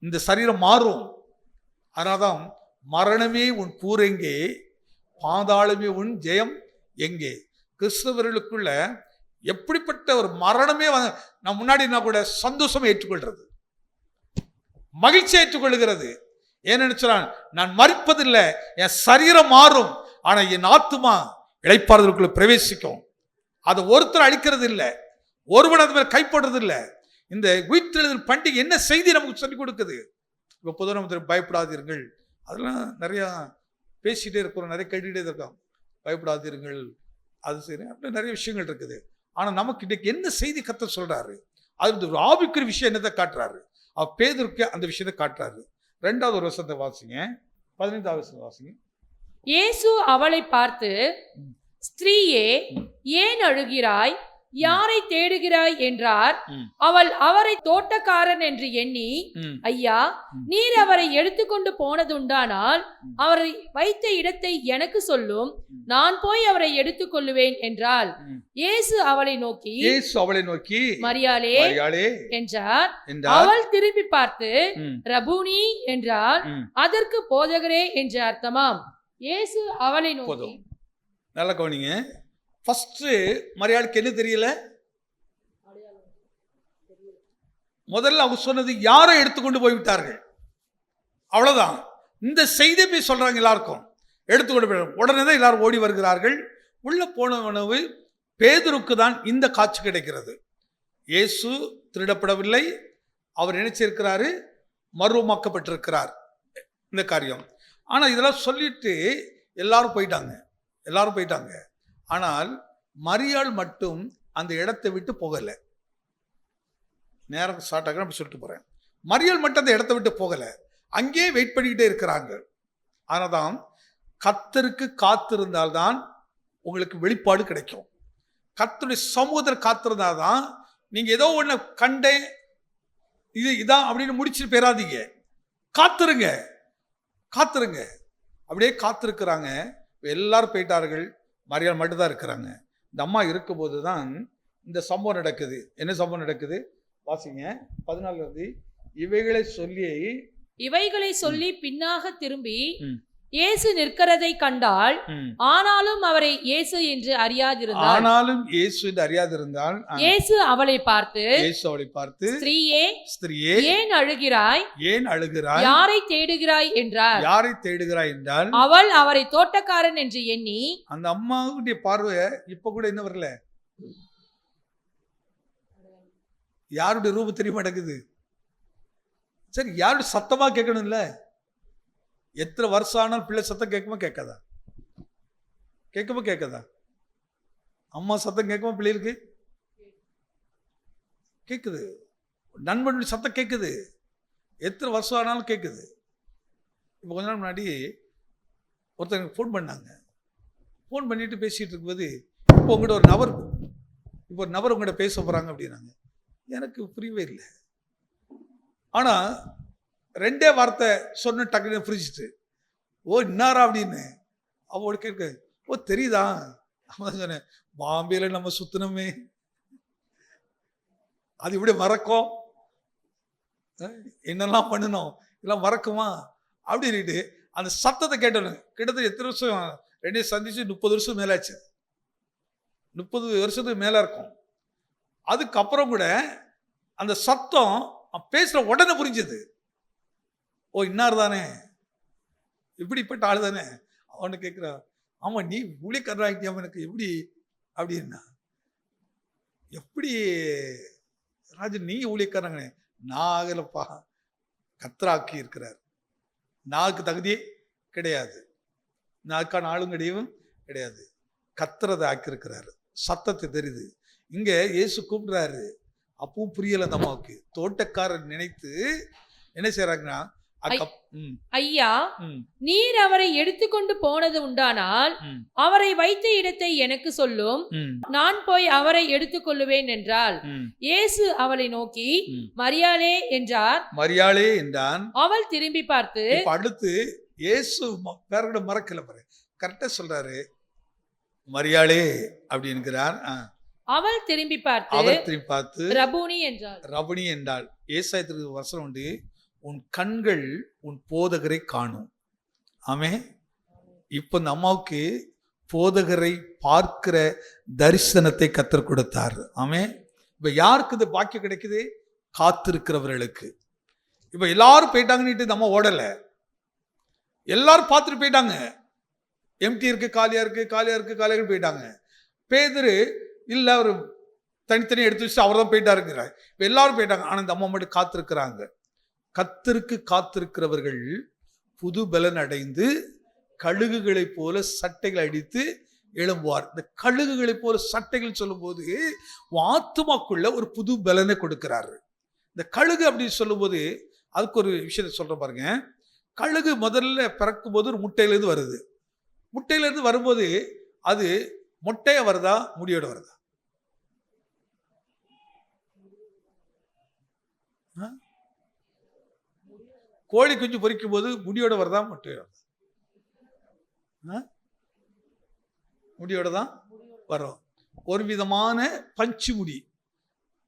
இந்த சரீரம் மாறும். அதனால்தான் மரணமே உன் கூரெங்கே, பாதாளமே உன் ஜெயம் எங்கே. கிறிஸ்தவர்களுக்குள்ள எப்படிப்பட்ட ஒரு மரணமே நான் முன்னாடினா கூட சந்தோஷம் ஏற்றுக்கொள்றது, மகிழ்ச்சி ஏற்றுக்கொள்கிறது. ஏன்னு சொன்னால், நான் மரிப்பதில்லை, என் சரீரம் மாறும், ஆனா என் ஆத்துமா இளைப்பாறுதலுக்குள்ள பிரவேசிக்கும். அதை ஒருத்தர் அழிக்கிறது இல்லை, ஒருவன் அது மேல கைப்படுறது இல்லை. இந்த உயிர்த்தெழுதல் பண்டிகை என்ன செய்தி நமக்கு சொல்லிக் கொடுக்குது? இப்போ பொதுவாக நம்ம பயப்படாதீர்கள், அதெல்லாம் நிறையா பேசிகிட்டே இருக்கிறோம், நிறைய கேட்டுக்கிட்டே இருக்கோம். பயப்படாதீர்கள், அது சரி, அப்படி நிறைய விஷயங்கள் இருக்குது. ஆனால் நமக்கு இன்னைக்கு என்ன செய்தி கர்த்தர் சொல்றாரு? அது ஒரு ஆவிக்குரிய விஷயம் என்னத்தை காட்டுறாரு? பேதுருக்கு அந்த விஷயத்தை காட்டுறாரு. 2வது ஒரு வசனத்தை வாசிங்க, 15வது வசனத்தை வாசிங்க. இயேசு அவளை பார்த்து, ஸ்திரீயே, ஏன் அழுகிறாய்? யாரை தேடுகிறாய் என்றார். அவள் அவரை தோட்டக்காரன் என்று எண்ணி, ஐயா, நீர் அவரை எடுத்துக்கொண்டு போனதுண்டானால் அவரை வைத்த இடத்தை எனக்கு சொல்லும், நான் போய் அவரை எடுத்துக்கொள்ளுவேன் என்றாள். இயேசு அவளை நோக்கி மரியாளே என்றார். அவள் திரும்பி பார்த்து ரபூனி என்றார். அதற்கு போதகரே என்று அர்த்தமாம். இயேசு அவளை நோக்கி, நல்ல கவனிங்க, ஃபர்ஸ்ட் மரியாளுக்கு என்ன தெரியல? முதல்ல அவங்க சொன்னது யாரை எடுத்துக்கொண்டு போய்விட்டார்கள், அவ்வளவுதான். இந்த செய்தி போய் சொல்றாங்க எல்லாருக்கும், எடுத்துக்கொண்டு போய். உடனே தான் எல்லாரும் ஓடி வருகிறார்கள். உள்ள போன உணவு பேதுருக்கு தான் இந்த காட்சி கிடைக்கிறது. இயேசு திருடப்படவில்லை, அவர் நினைச்சிருக்கிறாரு, மர்வமாக்கப்பட்டிருக்கிறார் இந்த காரியம். ஆனால் இதெல்லாம் சொல்லிட்டு எல்லாரும் போயிட்டாங்க. ஆனால் மரியாள் மட்டும் அந்த இடத்தை விட்டு போகலை. நேரம் ஸ்டார்ட் ஆக அப்படி சொல்லிட்டு போறேன். மரியாள் மட்டும் அந்த இடத்தை விட்டு போகலை, அங்கேயே வெயிட் பண்ணிக்கிட்டே இருக்கிறாங்க. ஆனால் தான் கர்த்தருக்கு காத்திருந்தால்தான் உங்களுக்கு வெளிப்பாடு கிடைக்கும். கர்த்தருடைய சமூகத்தில் காத்திருந்தால்தான் நீங்க ஏதோ ஒன்று கண்டேன் இதான் அப்படின்னு முடிச்சுட்டு போயிடாதீங்க. காத்திருங்க. அப்படியே காத்திருக்கிறாங்க. எல்லாரும் போயிட்டார்கள், மரியாள் மட்டும்தான் இருக்கிறாங்க. இந்த அம்மா இருக்கும்போது தான் இந்த சம்பவம் நடக்குது. என்ன சம்பவம் நடக்குது வாசிங்க, 14. இவைகளை சொல்லி பின்னாக திரும்பி இயேசு நிற்கிறதை கண்டாள். ஆனாலும் அவரை இயேசு என்று அறியாதிருந்தாள். இயேசு அவளை பார்த்து, ஸ்திரீயே, ஏன் அழுகிறாய்? யாரை தேடுகிறாய் என்றார். அவள் அவரை தோட்டக்காரன் என்று எண்ணி. அந்த அம்மாவுடைய பார்வை இப்ப கூட என்ன வரல, யாருடைய ரூபம் தெரிய மாட்டேங்குது. சரி, யாருடைய சத்தமா கேட்கணும்ல? எத்தனை வருஷம் ஆனாலும் பிள்ளை சத்தம் கேட்காதா? அம்மா சத்தம் கேட்குமா? பிள்ளைகளுக்கு கேட்குது. நண்பனுடைய சத்தம் கேட்குது. எத்தனை வருஷம் ஆனாலும் கேட்குது. இப்போ கொஞ்ச நாள் முன்னாடி ஒருத்தங்க ஃபோன் பண்ணாங்க. ஃபோன் பண்ணிட்டு பேசிட்டு இருக்கும்போது, இப்போ உங்கள்கிட்ட ஒரு நபர் உங்கள்கிட்ட பேச போகிறாங்க அப்படின்னாங்க. எனக்கு புரியவே இல்லை. ஆனால் 2 வார்த்தை சொன்ன டக்குன்னு புரிஞ்சிட்டு, ஓ இன்னாரா அப்படின்னு அவள் கேட்க, ஓ தெரியுதா? அவன் சொன்னேன், பாம்பேல நம்ம சுத்தினமே, அது இப்படி மறக்கும், என்னெல்லாம் பண்ணணும் இதெல்லாம் மறக்குமா அப்படின்ட்டு அந்த சத்தத்தை கேட்டணும். கிட்டத்தட்ட எத்தனை வருஷம் 2 சந்திச்சு 30 வருஷம் மேலாச்சு. 30 வருஷத்துக்கு மேல இருக்கும். அதுக்கப்புறம் கூட அந்த சத்தம் பேசுற உடனே புரிஞ்சது. ஓ இன்னார் தானே, இப்படிப்பட்ட ஆள் தானே. அவனு கேட்குறா, ஆமா நீ ஊழியக்காரராகிட்டியாம எனக்கு எப்படி அப்படின்னா, எப்படி ராஜன் நீ ஊழியக்காரங்க? நான் ஆகலப்பா, கர்த்தராக்கி இருக்கிறார். நாக்கு தகுதியே கிடையாது, நாக்கான ஆளும் கிடையாது. கர்த்தரதை ஆக்கியிருக்கிறாரு. சத்தத்தை தெரியுது. இங்க இயேசு கூப்பிடுறாரு. அப்பவும் புரியலை அந்த அம்மாவுக்கு. தோட்டக்காரர் நினைத்து என்ன செய்யறாங்கன்னா, ஐயா, நீர் அவரை எடுத்துக்கொண்டு போனது உண்டானால் அவரை வைத்த இடத்தை எனக்கு சொல்லும், நான் போய் அவரை எடுத்துக்கொள்ளுவேன் என்றாள். இயேசு அவளை நோக்கி மரியாளே என்றார். மரியாளே என்றான். அவள் திரும்பி பார்த்து, அடுத்து இயேசு பேரோட மறக்கல பாரு, கரெக்டா சொல்றாரு, மரியாளே அப்படி என்கிறார். அவள் திரும்பி பார்த்து ரபூனி என்றாள். ரபூனி என்றாள். ஏசாயத்திற்கு வசனம் உண்டு, உன் கண்கள் உன் போதகரை காணும். ஆமே. இப்ப இந்த அம்மாவுக்கு போதகரை பார்க்கிற தரிசனத்தை கர்த்தர் கொடுத்தார். ஆமே. இப்ப யாருக்கு இது பாக்கியம் கிடைக்குது? காத்திருக்கிறவர்களுக்கு. இப்ப எல்லாரும் போயிட்டாங்கன்னு நம்ம ஓடல, எல்லாரும் பார்த்துட்டு போயிட்டாங்க. எம்டி இருக்கு, காலியா இருக்கு, காலியா இருக்கு, காலியா போயிட்டாங்க. பேதுரு இல்ல, அவர் தனித்தனி எடுத்து வச்சு அவர் தான் போயிட்டாருங்கிறார். இப்ப எல்லாரும் போயிட்டாங்க. ஆனா இந்த அம்மா மட்டும் காத்திருக்கிறாங்க. கர்த்தருக்கு காத்திருக்கிறவர்கள் புது பலன் அடைந்து கழுகுகளை போல சட்டைகள் அடித்து எழும்புவார். இந்த கழுகுகளை போல சட்டைகள் சொல்லும் போது ஆத்துமாக்குள்ள ஒரு புது பலனை கொடுக்கிறாரு. இந்த கழுகு அப்படின்னு சொல்லும் போது அதுக்கு ஒரு விஷயத்தை சொல்ற பாருங்க. கழுகு முதல்ல பிறக்கும் போது ஒரு முட்டையிலிருந்து வருது. முட்டையிலிருந்து வரும்போது அது மொட்டையா வருதா, முடியோட வருதா? கோழி குஞ்சு பொரிக்கும் போது முடியோட வருதா, மொட்டையோட வருதா? முடியோட தான் வரும். ஒரு விதமான பஞ்சு முடி,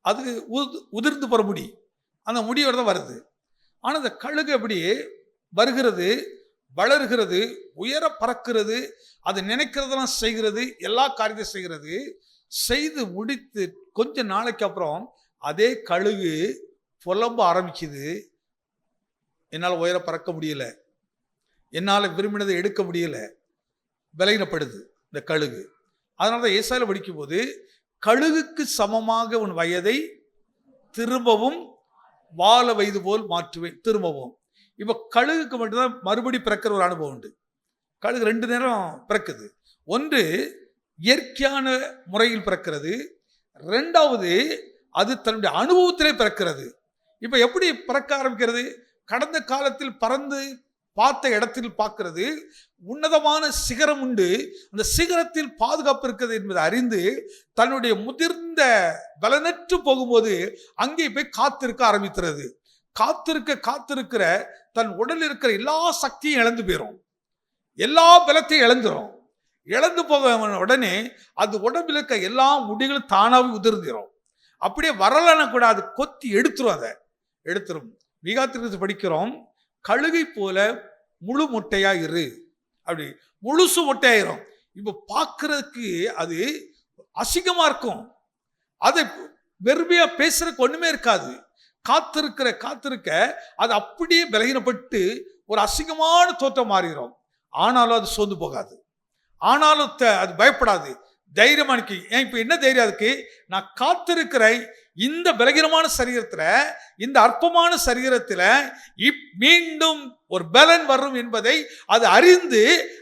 அது உதிர்ந்து போற முடி, அந்த முடியோட தான் வருது. ஆனா அந்த கழுகு அப்படி வருகிறது, வளர்கிறது, உயர பறக்கிறது, அது நினைக்கிறதெல்லாம் செய்கிறது, எல்லா காரியத்தையும் செய்கிறது. செய்து முடித்து கொஞ்ச நாளைக்கு அப்புறம் அதே கழுகு புலம்ப ஆரம்பிக்குது, என்னால் உயர பறக்க முடியல, என்னால் விரும்பினதை எடுக்க முடியல, விலகினப்படுது இந்த கழுகு. அதனால தான் ஏசாயில படிக்கும் போது கழுகுக்கு சமமாக உன் வயதை திரும்பவும் வாழ வயது போல் மாற்றுவேன். திரும்பவும் இப்ப கழுகுக்கு மட்டும்தான் மறுபடி பிறக்கிற ஒரு அனுபவம் உண்டு. கழுகு 2 நேரம் பிறக்குது. ஒன்று இயற்கையான முறையில் பிறக்கிறது, 2வது அது தன்னுடைய அனுபவத்திலே பிறக்கிறது. இப்ப எப்படி பிறக்க ஆரம்பிக்கிறது? கடந்த காலத்தில் பறந்து பார்த்த இடத்தில் பார்க்கிறது. உன்னதமான சிகரம் உண்டு, அந்த சிகரத்தில் பாதுகாப்பு இருக்கிறது என்பதை அறிந்து தன்னுடைய முதிர்ந்த பலனற்று போகும்போது அங்கே போய் காத்திருக்க ஆரம்பிக்கிறது. காத்திருக்கிற தன் உடலில் இருக்கிற எல்லா சக்தியும் இழந்து போயிடும், எல்லா பலத்தையும் இழந்துரும். இழந்து போக உடனே அது உடம்பில் இருக்க எல்லா முடிகளும் தானாவே உதிர்ந்துடும். அப்படியே வரலன்னா கூட அது கொத்தி எடுத்துரும், அதை எடுத்துரும். விகாத்திற்கு படிக்கிறோம், கழுகை போல முழு மொட்டையா இரு, அப்படி முழுசு மொட்டையாயிரும். இப்ப பார்க்கறதுக்கு அது அசிங்கமா இருக்கும், அதை வெறுமையா பேசுறதுக்கு ஒண்ணுமே இருக்காது. காத்திருக்க அது அப்படியே பலகீனப்பட்டு ஒரு அசிங்கமான தோற்றம் மாறிடும். ஆனாலும் அது சோர்ந்து போகாது, ஆனாலும் அது பயப்படாது, தைரியமா இருக்கு. ஏன் இப்ப என்ன தைரியம் அதுக்கு? நான் காத்திருக்கிறேன், இந்த பலகீனமான சரீரத்துல, இந்த அற்பமான சரீரத்துல மீண்டும் ஒரு பலன் வரும் என்பதை அது அறிந்து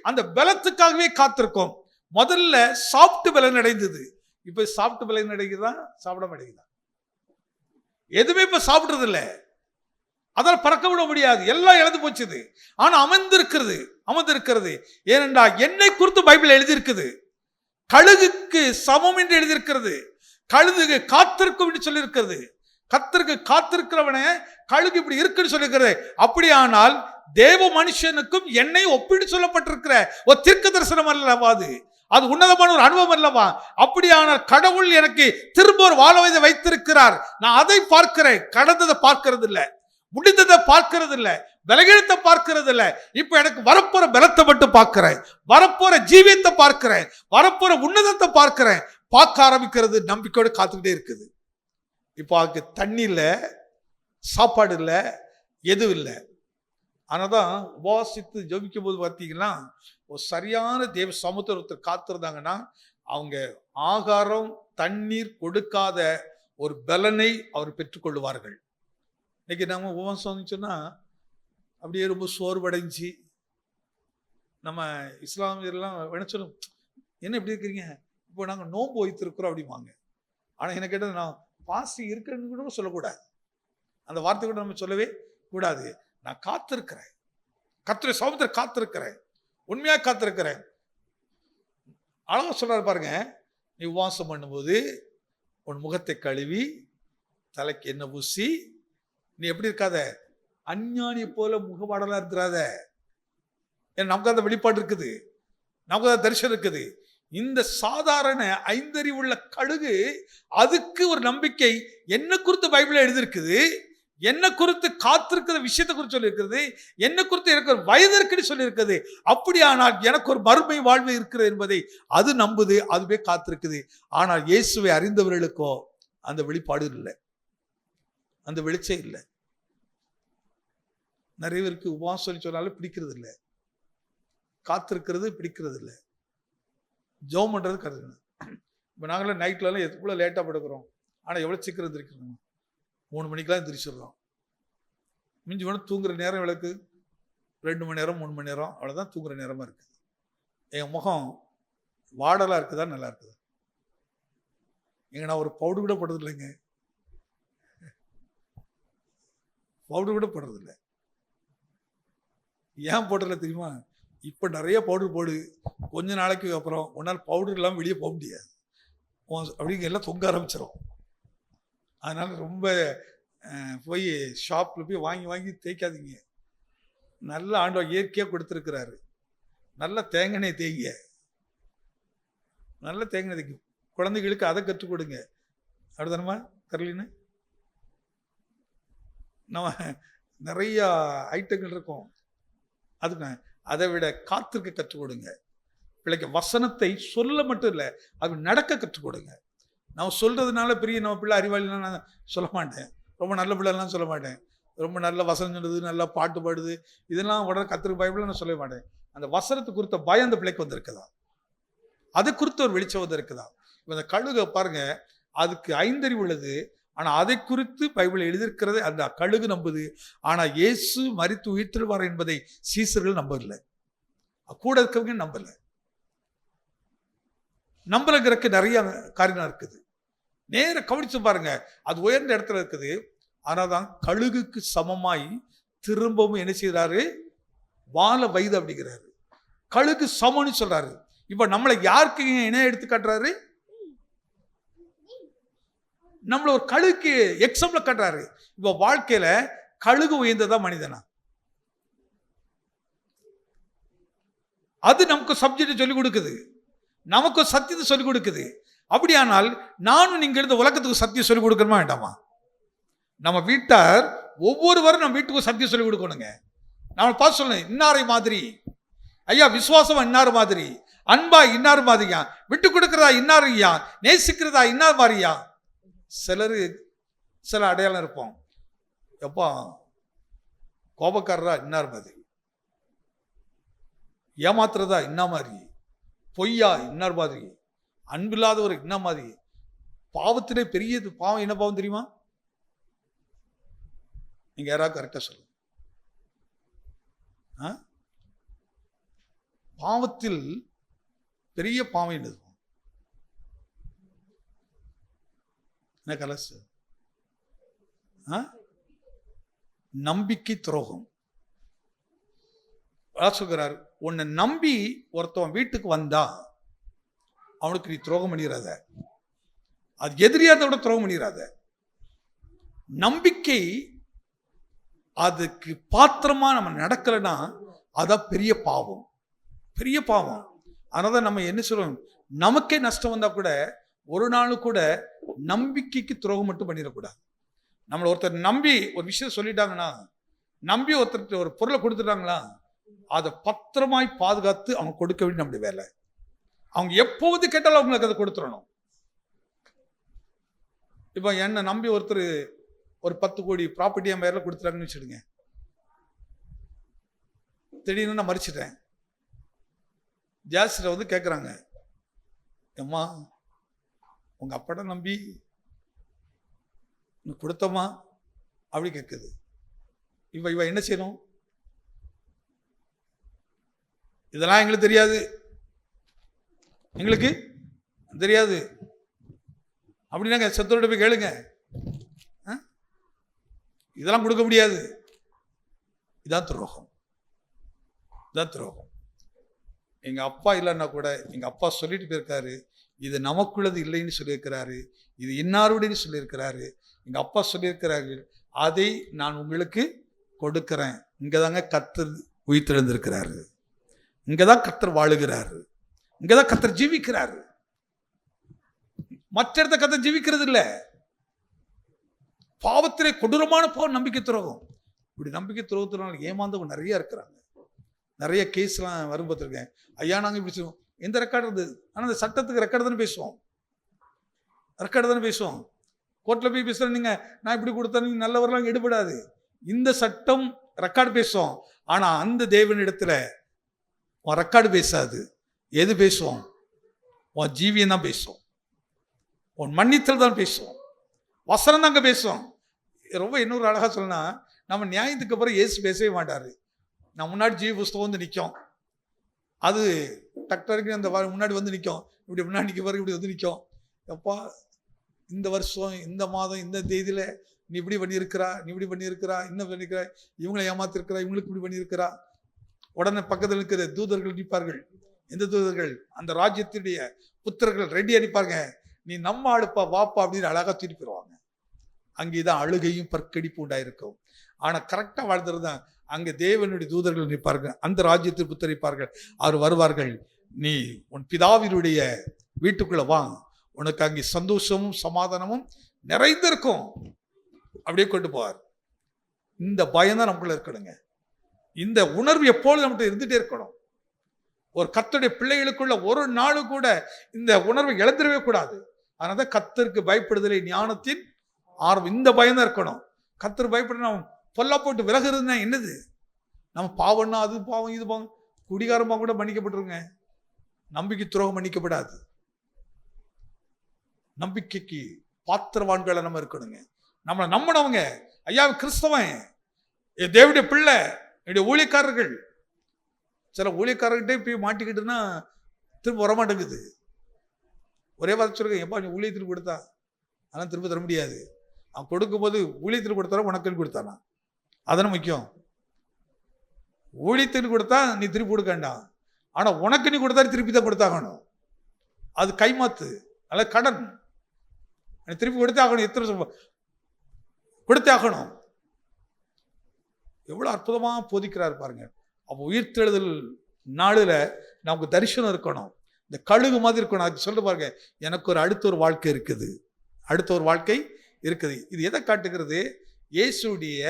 அந்த பலத்துக்காகவே காத்திருக்கும். முதல்ல சாப்பிட்டு பலன் அடைந்தது, இப்ப சாப்பிட்டு பலன் அடைக்குதா, சாப்பிட அடைக்குதா? எதுவுமே இப்ப சாப்பிடுறது இல்லை, அதால் பறக்க விட முடியாது, எல்லாம் இழந்து போச்சுது. ஆனா அமர்ந்திருக்கிறது. ஏனென்றால் என்னை குறித்து பைபிள் எழுதியிருக்குது, கழுகுக்கு சமம் என்று எழுதியிருக்கிறது. கழுகு காத்திருக்கும் என்று சொல்லியிருக்கிறது. கர்த்தருக்கு காத்திருக்கிறவனே கழுகு இப்படி இருக்குன்னு சொல்லியிருக்கிறது. அப்படியானால் தேவ மனுஷனுக்கும் என்னை ஒப்பிட்டு சொல்லப்பட்டிருக்கிற ஒரு தீர்க்க தரிசனம் அல்லவா அது உன்னதமான ஒரு அனுபவம் அல்லவா? அப்படியானால் கடவுள் எனக்கு திரும்ப ஒரு வாழ வயதை வைத்திருக்கிறார். நான் அதை பார்க்கிறேன், கடந்ததை பார்க்கிறது இல்லை, முடிந்ததை பார்க்கிறது இல்லை, பலகீனத்தை பார்க்கிறது இல்லை. இப்ப எனக்கு வரப்போற பலத்தை மட்டும் பார்க்கிறேன், வரப்போற ஜீவியத்தை பார்க்கிறேன், வரப்போற உன்னதத்தை பார்க்கிறேன். பார்க்க ஆரம்பிக்கிறது, நம்பிக்கையோடு காத்துக்கிட்டே இருக்குது. இப்போ அதுக்கு தண்ணி இல்லை, சாப்பாடு இல்லை, எதுவும் இல்லை. ஆனாதான் உபவாசித்து ஜபிக்கும் போது பார்த்தீங்கன்னா ஒரு சரியான தேவ சமுத்திரத்தை காத்திருந்தாங்கன்னா அவங்க ஆகாரம் தண்ணீர் கொடுக்காத ஒரு பலனை அவர் பெற்றுக்கொள்வார்கள். இன்னைக்கு நம்ம உபவாசம் சொன்னா அப்படியே ரொம்ப சோர்வடைஞ்சு, நம்ம இஸ்லாமியர்லாம் என்ன சொல்லும், என்ன இப்படி இருக்கிறீங்க, இப்போ நாங்கள் நோன்பு வைத்திருக்கிறோம் அப்படிம்பாங்க. ஆனால் என்ன கேட்டது, நான் பாஸ்டிங் இருக்கிறேன்னு கூட சொல்லக்கூடாது, அந்த வார்த்தை கூட நம்ம சொல்லவே கூடாது. நான் காத்திருக்கிறேன், கர்த்தருடைய சமூகத்தில் காத்திருக்கிறேன், உண்மையாக காத்திருக்கிறேன். அழகா சொல்றாரு பாருங்க, நீ உபவாசம் பண்ணும்போது உன் முகத்தை கழுவி தலைக்கு எண்ணெய் பூசி, நீ எப்படி இருக்காத, அஞ்ஞானியை போல முகபாடலாம் இருக்கிறாத. ஏன்னா நமக்கு அந்த வெளிப்பாடு இருக்குது, நமக்கு அந்த தரிசனம் இருக்குது. இந்த சாதாரண ஐந்தறிவுள்ள கழுகு, அதுக்கு ஒரு நம்பிக்கை. என்ன குறித்து பைபிள் எழுதியிருக்குது, என்ன குறித்து காத்திருக்கிற விஷயத்தை குறித்து சொல்லியிருக்கிறது, என்ன குறித்து எனக்கு ஒரு வயது இருக்குன்னு சொல்லியிருக்கிறது. அப்படியானால் எனக்கு ஒரு மறுமை வாழ்வு இருக்கிறது என்பதை அது நம்புது, அதுவே காத்திருக்குது. ஆனால் இயேசுவை அறிந்தவர்களுக்கோ அந்த வெளிப்பாடு இல்லை, அந்த வெளிச்சம் இல்லை. நிறைய பேருக்கு உபவாசம் சொல்லி சொன்னாலும் பிடிக்கிறது இல்லை, காத்திருக்கிறது பிடிக்கிறது இல்லை, ஜெபம் பண்றது கருது. இப்போ நாங்களாம் நைட்லலாம் எவ்வளோ லேட்டாக படுக்கிறோம், ஆனால் எவ்வளோ சீக்கிரம் எந்திரிக்கிறோம், 3 மணிக்கெலாம் எந்திரிச்சிடுறோம். மிஞ்சி வேணும் தூங்குற நேரம் விளக்கு 2 மணி நேரம் 3 மணி நேரம், அவ்வளோதான் தூங்குற நேரமாக இருக்குது. என் முகம் வாடலாக இருக்குதா நல்லா இருக்குதா? நான் ஒரு பவுடர் கூட போடுறது இல்லைங்க, பவுடர் கூட போடுறது இல்லை. ஏன் போடுறதில்ல தெரியுமா? இப்போ நிறைய பவுடர் போடு, கொஞ்ச நாளைக்கு அப்புறம் உன்னால் பவுடர் இல்லாமல் வெளியே போக முடியாது, அப்படிங்க எல்லாம் தொங்க ஆரம்பிச்சிடும். அதனால் ரொம்ப போய் ஷாப்பில் போய் வாங்கி வாங்கி தேய்க்காதீங்க. நல்ல ஆண்டவர் இயற்கையாக கொடுத்துருக்கிறாரு, நல்ல தேங்காய் தேய்ங்க, நல்ல தேங்காய் தேய்க்கும். குழந்தைகளுக்கு அதை கற்றுக் கொடுங்க. அப்படிதானம்மா கரலின்னு? நம்ம நிறையா ஐட்டங்கள் இருக்கும், அதுக்கு அதை விட காத்திருக்க கற்றுக் கொடுங்க. பிள்ளைக்கு வசனத்தை சொல்ல மட்டும் இல்லை, அது நடக்க கற்றுக் கொடுங்க. நம்ம சொல்றதுனால பெரிய நம்ம பிள்ளை அறிவாளிலாம் நான் சொல்ல மாட்டேன், ரொம்ப நல்ல பிள்ளைலாம் சொல்ல மாட்டேன். ரொம்ப நல்ல வசனம் சொல்லுது, நல்லா பாட்டு பாடுது, இதெல்லாம் உடனே கத்திரிக்க பைபிள் நான் சொல்ல மாட்டேன். அந்த வசனத்தை குறித்த பயம் அந்த பிள்ளைக்கு வந்திருக்குதா, அது குறித்த ஒரு வெளிச்சம் வந்திருக்குதா? இப்போ அந்த கழுகை பாருங்க, அதுக்கு ஐந்தறிவு உள்ளது, ஆனால் அதை குறித்து பைபிள் எழுதியிருக்கிறது அந்த கழுகு நம்புது. ஆனால் இயேசு மரித்து உயிர்த்தெழுவார் என்பதை சீசர்கள் நம்பவில்லை, கூட இருக்கவங்க நம்பலை. நம்பலங்கிறதுக்கு நிறைய காரணம் இருக்குது. நேர கவனிச்சு பாருங்க, அது உயர்ந்த இடத்துல இருக்குது. ஆனால் தான் கழுகுக்கு சமமாய் திரும்பவும் என்ன செய்யறாரு, வாழ வயது அப்படிங்கிறாரு. கழுகு சமம்னு சொல்றாரு. இப்ப நம்மளை யாருக்கு என்ன எடுத்து காட்டுறாரு? நம்மள ஒரு கழுகுக்கு எக்ஸாம்பிள் காட்டுறாரு. இப்ப வாழ்க்கையில கழுகு உயர்ந்ததா மனிதனா? அது நமக்கு சப்ஜெக்ட் சொல்லிக் கொடுக்குது, நமக்கு சத்தியத்தை சொல்லிக் கொடுக்குது. அப்படியானால் நானும் நீங்க இருந்த உலகத்துக்கு சத்தியம் சொல்லிக் கொடுக்கணுமா வேண்டாமா? நம்ம வீட்டார் ஒவ்வொருவரும் நம்ம வீட்டுக்கு சத்தியம் சொல்லிக் கொடுக்கணுங்க. நம்ம பார்த்து சொல்லணும், இன்னாரை மாதிரி ஐயா, விசுவாசமா இன்னார் மாதிரி, அன்பா இன்னார் மாதிரியா, விட்டு கொடுக்கிறதா இன்னார் ஐயா, நேசிக்கிறதா இன்னார் மாதிரியா. சிலர் சில அடையாளம் இருப்போம், எப்பா கோபக்காரரா இன்னார் மாதிரி, ஏமாத்துறதா இன்னா மாதிரி, பொய்யா இன்னார் மாதிரி, அன்பில்லாதவர் என்ன மாதிரி. பாவத்திலே பெரிய பாவம் என்ன பாவம் தெரியுமா? நீங்க யாராவது கரெக்டா சொல்லுங்க. பாவத்தில் பெரிய பாவம் என்னது? என்ன கலசு? நம்பிக்கை துரோகம். சொல்கிறார், உன்னை நம்பி ஒருத்தவன் வீட்டுக்கு வந்தா அவனுக்கு நீ துரோகம் பண்ணிடாத, அது எதிரியாத விட துரோகம் பண்ணிடாத. நம்பிக்கை அதுக்கு பாத்திரமா நம்ம நடக்கலைன்னா அதான் பெரிய பாவம், பெரிய பாவம். அதனால நம்ம என்ன சொல்றோம், நமக்கே நஷ்டம் வந்தா கூட ஒரு நாள் கூட நம்பிக்கைக்கு துரோகம் மட்டும் பண்ணிடக்கூடாது. நம்மளை ஒருத்தர் நம்பி ஒரு விஷயம் சொல்லிட்டாங்கன்னா, நம்பி ஒருத்தர் ஒரு பொருளை கொடுத்துட்டாங்களா, அதை பத்திரமாய் பாதுகாத்து அவங்க கொடுக்க வேண்டிய நம்முடைய வேலை. அவங்க எப்போது கேட்டாலும் அவங்களுக்கு அதை கொடுத்துடணும். இப்போ என்னை நம்பி ஒருத்தர் ஒரு 10 கோடி ப்ராப்பர்ட்டி என் பேரில் கொடுத்துட்டாங்கன்னு வச்சுடுங்க, திடீர்னு நான் மறிச்சிட்டேன். ஜாஸ்தியில் வந்து கேட்குறாங்க, அம்மா உங்க அப்பாட நம்பி கொடுத்தம்மா அப்படி கேட்குது. இவ என்ன செய்யணும்? இதெல்லாம் எங்களுக்கு தெரியாது, எங்களுக்கு தெரியாது அப்படின்னாங்க. செத்தோட போய் கேளுங்க, இதெல்லாம் கொடுக்க முடியாது, இதான் துரோகம். இதான் துரோகம். எங்க அப்பா இல்லைன்னா கூட எங்க அப்பா சொல்லிட்டு போயிருக்காரு, இது நமக்குள்ளது இல்லைன்னு சொல்லியிருக்கிறாரு, இது இன்னாருடையன்னு சொல்லியிருக்கிறாரு. எங்க அப்பா சொல்லியிருக்கிறார்கள், அதை நான் உங்களுக்கு கொடுக்கிறேன். இங்கதாங்க கர்த்தர் உயிர்த்தெழுந்திருக்கிறாரு, இங்கதான் கர்த்தர் வாழுகிறாரு, இங்கதான் கர்த்தர் ஜீவிக்கிறாரு. மற்ற இடத்த கர்த்தர் ஜீவிக்கிறது இல்லை. பாவத்திலே கொடூரமான பாவம் நம்பிக்கை துரோகம். இப்படி நம்பிக்கை துரோகத்தினால ஏமாந்தவங்க நிறைய இருக்கிறாங்க. நிறைய கேஸ்லாம் வரும் பார்த்துருக்கேன். ஐயா நாங்கள் இப்படி செய்வோம், எந்த ரெக்கார்டு இருந்தது? ஆனால் அந்த சட்டத்துக்கு ரெக்கார்டு தானே பேசுவோம், ரெக்கார்டு தானே பேசுவோம். கோர்ட்டில் போய் பேசுகிறேன், நீங்கள் நான் இப்படி கொடுத்தா நீங்கள் நல்லவரெல்லாம் எடுபடாது. இந்த சட்டம் ரெக்கார்டு பேசுவோம். ஆனால் அந்த தேவனிடத்துல உன் ரெக்கார்டு பேசாது. எது பேசுவோம்? உன் ஜீவியம் தான் பேசுவோம், உன் மன்னித்தல் தான் பேசுவோம், வசனம் தாங்க பேசுவோம். ரொம்ப இன்னொரு அழகாக சொல்லணும்னா, நம்ம நியாயத்துக்கு அப்புறம் இயேசு பேசவே மாட்டார். நான் முன்னாடி ஜீவ புஸ்தகம் வந்து நிற்கும், அது டக்டருக்கு அந்த முன்னாடி வந்து நிற்கும், இப்படி முன்னாடி நிற்க பிறகு இப்படி வந்து நிற்கும். எப்பா இந்த வருஷம் இந்த மாதம் இந்த தேதியில் நீ இப்படி பண்ணியிருக்கிறா, நீ இப்படி பண்ணியிருக்கிறா, இன்னும் பண்ணியிருக்கிறா, இவங்களை ஏமாத்திருக்கிறா, இவங்களுக்கு இப்படி பண்ணியிருக்கிறா. உடனே பக்கத்தில் இருக்கிற தூதர்கள் நிற்பார்கள். எந்த தூதர்கள்? அந்த ராஜ்யத்தினுடைய புத்திரர்கள் ரெடி அனுப்பாங்க. நீ நம்ம ஆளுப்பா வாப்பா அப்படின்னு அழகாக திருப்பிடுவாங்க. அங்கேதான் அழுகையும் பற்கடிப்பு உண்டாயிருக்கும். ஆனால் கரெக்டாக வாழ்ந்துறது தான் அங்கே தேவனுடைய தூதர்கள் நிற்பார்கள், அந்த ராஜ்யத்தில் புத்தரிப்பார்கள். அவர் வருவார்கள், நீ உன் பிதாவினுடைய வீட்டுக்குள்ள வா, உனக்கு அங்கே சந்தோஷமும் சமாதானமும் நிறைந்திருக்கும். அப்படியே கொண்டு போவார். இந்த பயம் தான் நமக்குள்ள இருக்கணுங்க. இந்த உணர்வு எப்பொழுது நம்மகிட்ட இருந்துட்டே இருக்கணும். ஒரு கர்த்தருடைய பிள்ளைகளுக்குள்ள ஒரு நாள் கூட இந்த உணர்வை இழந்துடவே கூடாது. அதனால தான் கர்த்தருக்கு பயப்படுதலை ஞானத்தின் ஆர்வம். இந்த பயம் தான் இருக்கணும். கர்த்தர் பயப்படணும். பொல்லா போட்டு விலகுறதுன்னா என்னது? நம்ம பாவம்னா அது பாவம், இது பாவம். குடிகாரமாக கூட மன்னிக்கப்பட்டிருங்க, நம்பிக்கை துரோகம் மன்னிக்கப்படாது. நம்பிக்கைக்கு பாத்திரவான்களை நம்ம இருக்கணுங்க. நம்மளை நம்பினவங்க, ஐயா கிறிஸ்தவன், தேவனுடைய பிள்ளை, என்னுடைய ஊழியக்காரர்கள். சில ஊழியக்காரர்கிட்டே போய் மாட்டிக்கிட்டுன்னா திரும்ப வரமாட்டேங்குது. ஒரே வார்த்தை சொல்லுங்க, எப்பா நீ ஊழியத்தில் கொடுத்தா, ஆனால் திரும்ப தர முடியாது. அவன் கொடுக்கும்போது ஊழியத்தில் கொடுத்தாரா உனக்குன்னு கொடுத்தானா? அதனை முக்கியம். ஊழியத்தில் கொடுத்தா நீ திருப்பி கொடுக்க வேண்டாம், ஆனால் உனக்கு நீ கொடுத்தா திருப்பி தான் கொடுத்தாகணும். அது கைமாத்து அல்ல கடன், திருப்பி கொடுத்தே ஆகணும். எத்தனை கொடுத்தே ஆகணும். எவ்வளோ அற்புதமாக போதிக்கிறார் பாருங்க. அப்போ உயிர்த்தெழுதல் நாளில் நமக்கு தரிசனம் இருக்கணும். இந்த கழுகு மாதிரி இருக்கணும். அதுக்கு சொல்ல பாருங்க, எனக்கு ஒரு அடுத்த ஒரு வாழ்க்கை இருக்குது, அடுத்த ஒரு வாழ்க்கை இருக்குது. இது எதை காட்டுகிறது? இயேசுடைய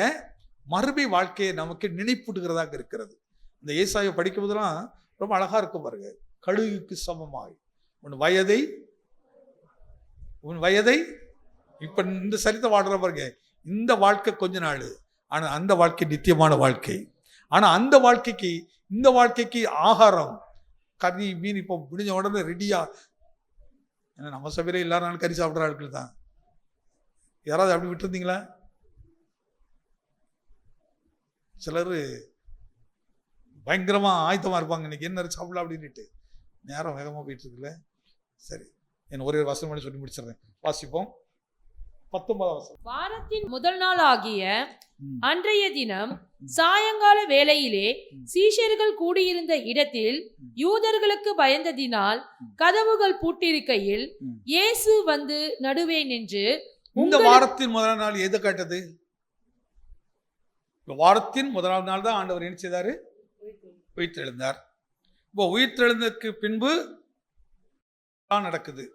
மறுபடி வாழ்க்கையை நமக்கு நினைப்பூட்டுகிறதாக இருக்கிறது. இந்த ஏசாயை படிக்கும் போதெல்லாம் ரொம்ப அழகா இருக்கும் பாருங்க. கழுகுக்கு சமமாய் உன் வயதை இப்ப இந்த சரித்தை வாழ்ற பாருங்க. இந்த வாழ்க்கை கொஞ்ச நாள், ஆனா அந்த வாழ்க்கை நித்தியமான வாழ்க்கை. ஆனா அந்த வாழ்க்கைக்கு இந்த வாழ்க்கைக்கு ஆகாரம் கறி மீன் இப்போ முடிஞ்ச உடனே ரெடியா. ஏன்னா நம்ம சபையில எல்லா நாளும் கறி சாப்பிட்ற ஆட்கள் தான். யாராவது அப்படி விட்டுருந்தீங்களா? சிலர் பயங்கரமா ஆயத்தமா இருப்பாங்க, இன்னைக்கு என்ன சாப்பிடலாம் அப்படின்ட்டு. நேரம் வேகமா போயிட்டு இருக்குல்ல. சரி, என்ன ஒரே ஒரு வசனம் சொல்லி முடிச்சிடுறேன். வாசிப்போம். 19 வாரத்தின் முதல் நாள் ஆகிய அன்றைய தினம் சாயங்கால வேளையிலே சீஷர்கள் கூடியிருந்த இடத்தில் யூதர்களுக்கு பயந்ததினால் கதவுகள் பூட்டிருக்கையில் இயேசு வந்து நடுவே நின்று. இந்த வாரத்தின் முதல் நாள் எது காட்டது? வாரத்தின் முதலாவது நாள் தான் ஆண்டவர் என்ன செய்தாரு? உயிர்த்தெழுந்தார். இப்போ உயிர்த்தெழுந்ததுக்கு பின்பு நடக்குது,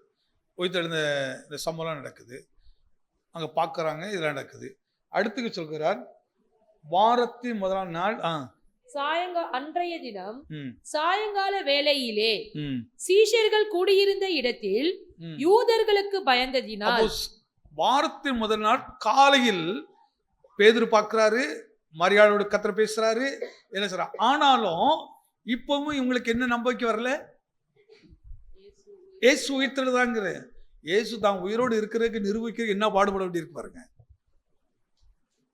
உயிர்த்தெழுந்த இந்த சம்பவம் நடக்குது, அங்க பார்க்கறாங்க, இதெல்லாம் நடக்குது. அடுத்துக்கு சொல்கிறார், வாரத்தின் முதலாம் நாள் அன்றைய தினம் சாயங்கால வேளையிலே சீஷர்கள் கூடியிருந்த இடத்தில் யூதர்களுக்கு பயந்ததினால். வாரத்தின் முதல் நாள் காலையில் பேதுரு பார்க்கிறாரு, மரியாதையோடு கர்த்தர் பேசுறாரு, என்ன சொல்ற. ஆனாலும் இப்பவும் இவங்களுக்கு என்ன நம்பிக்கை வரல? இயேசு உயிர்த்தெழுதாங்கிற இயேசு தான் உயிரோடு இருக்கிறதுக்கு நிரூபிக்க என்ன பாடுபட வேண்டி இருக்கு பாருங்க.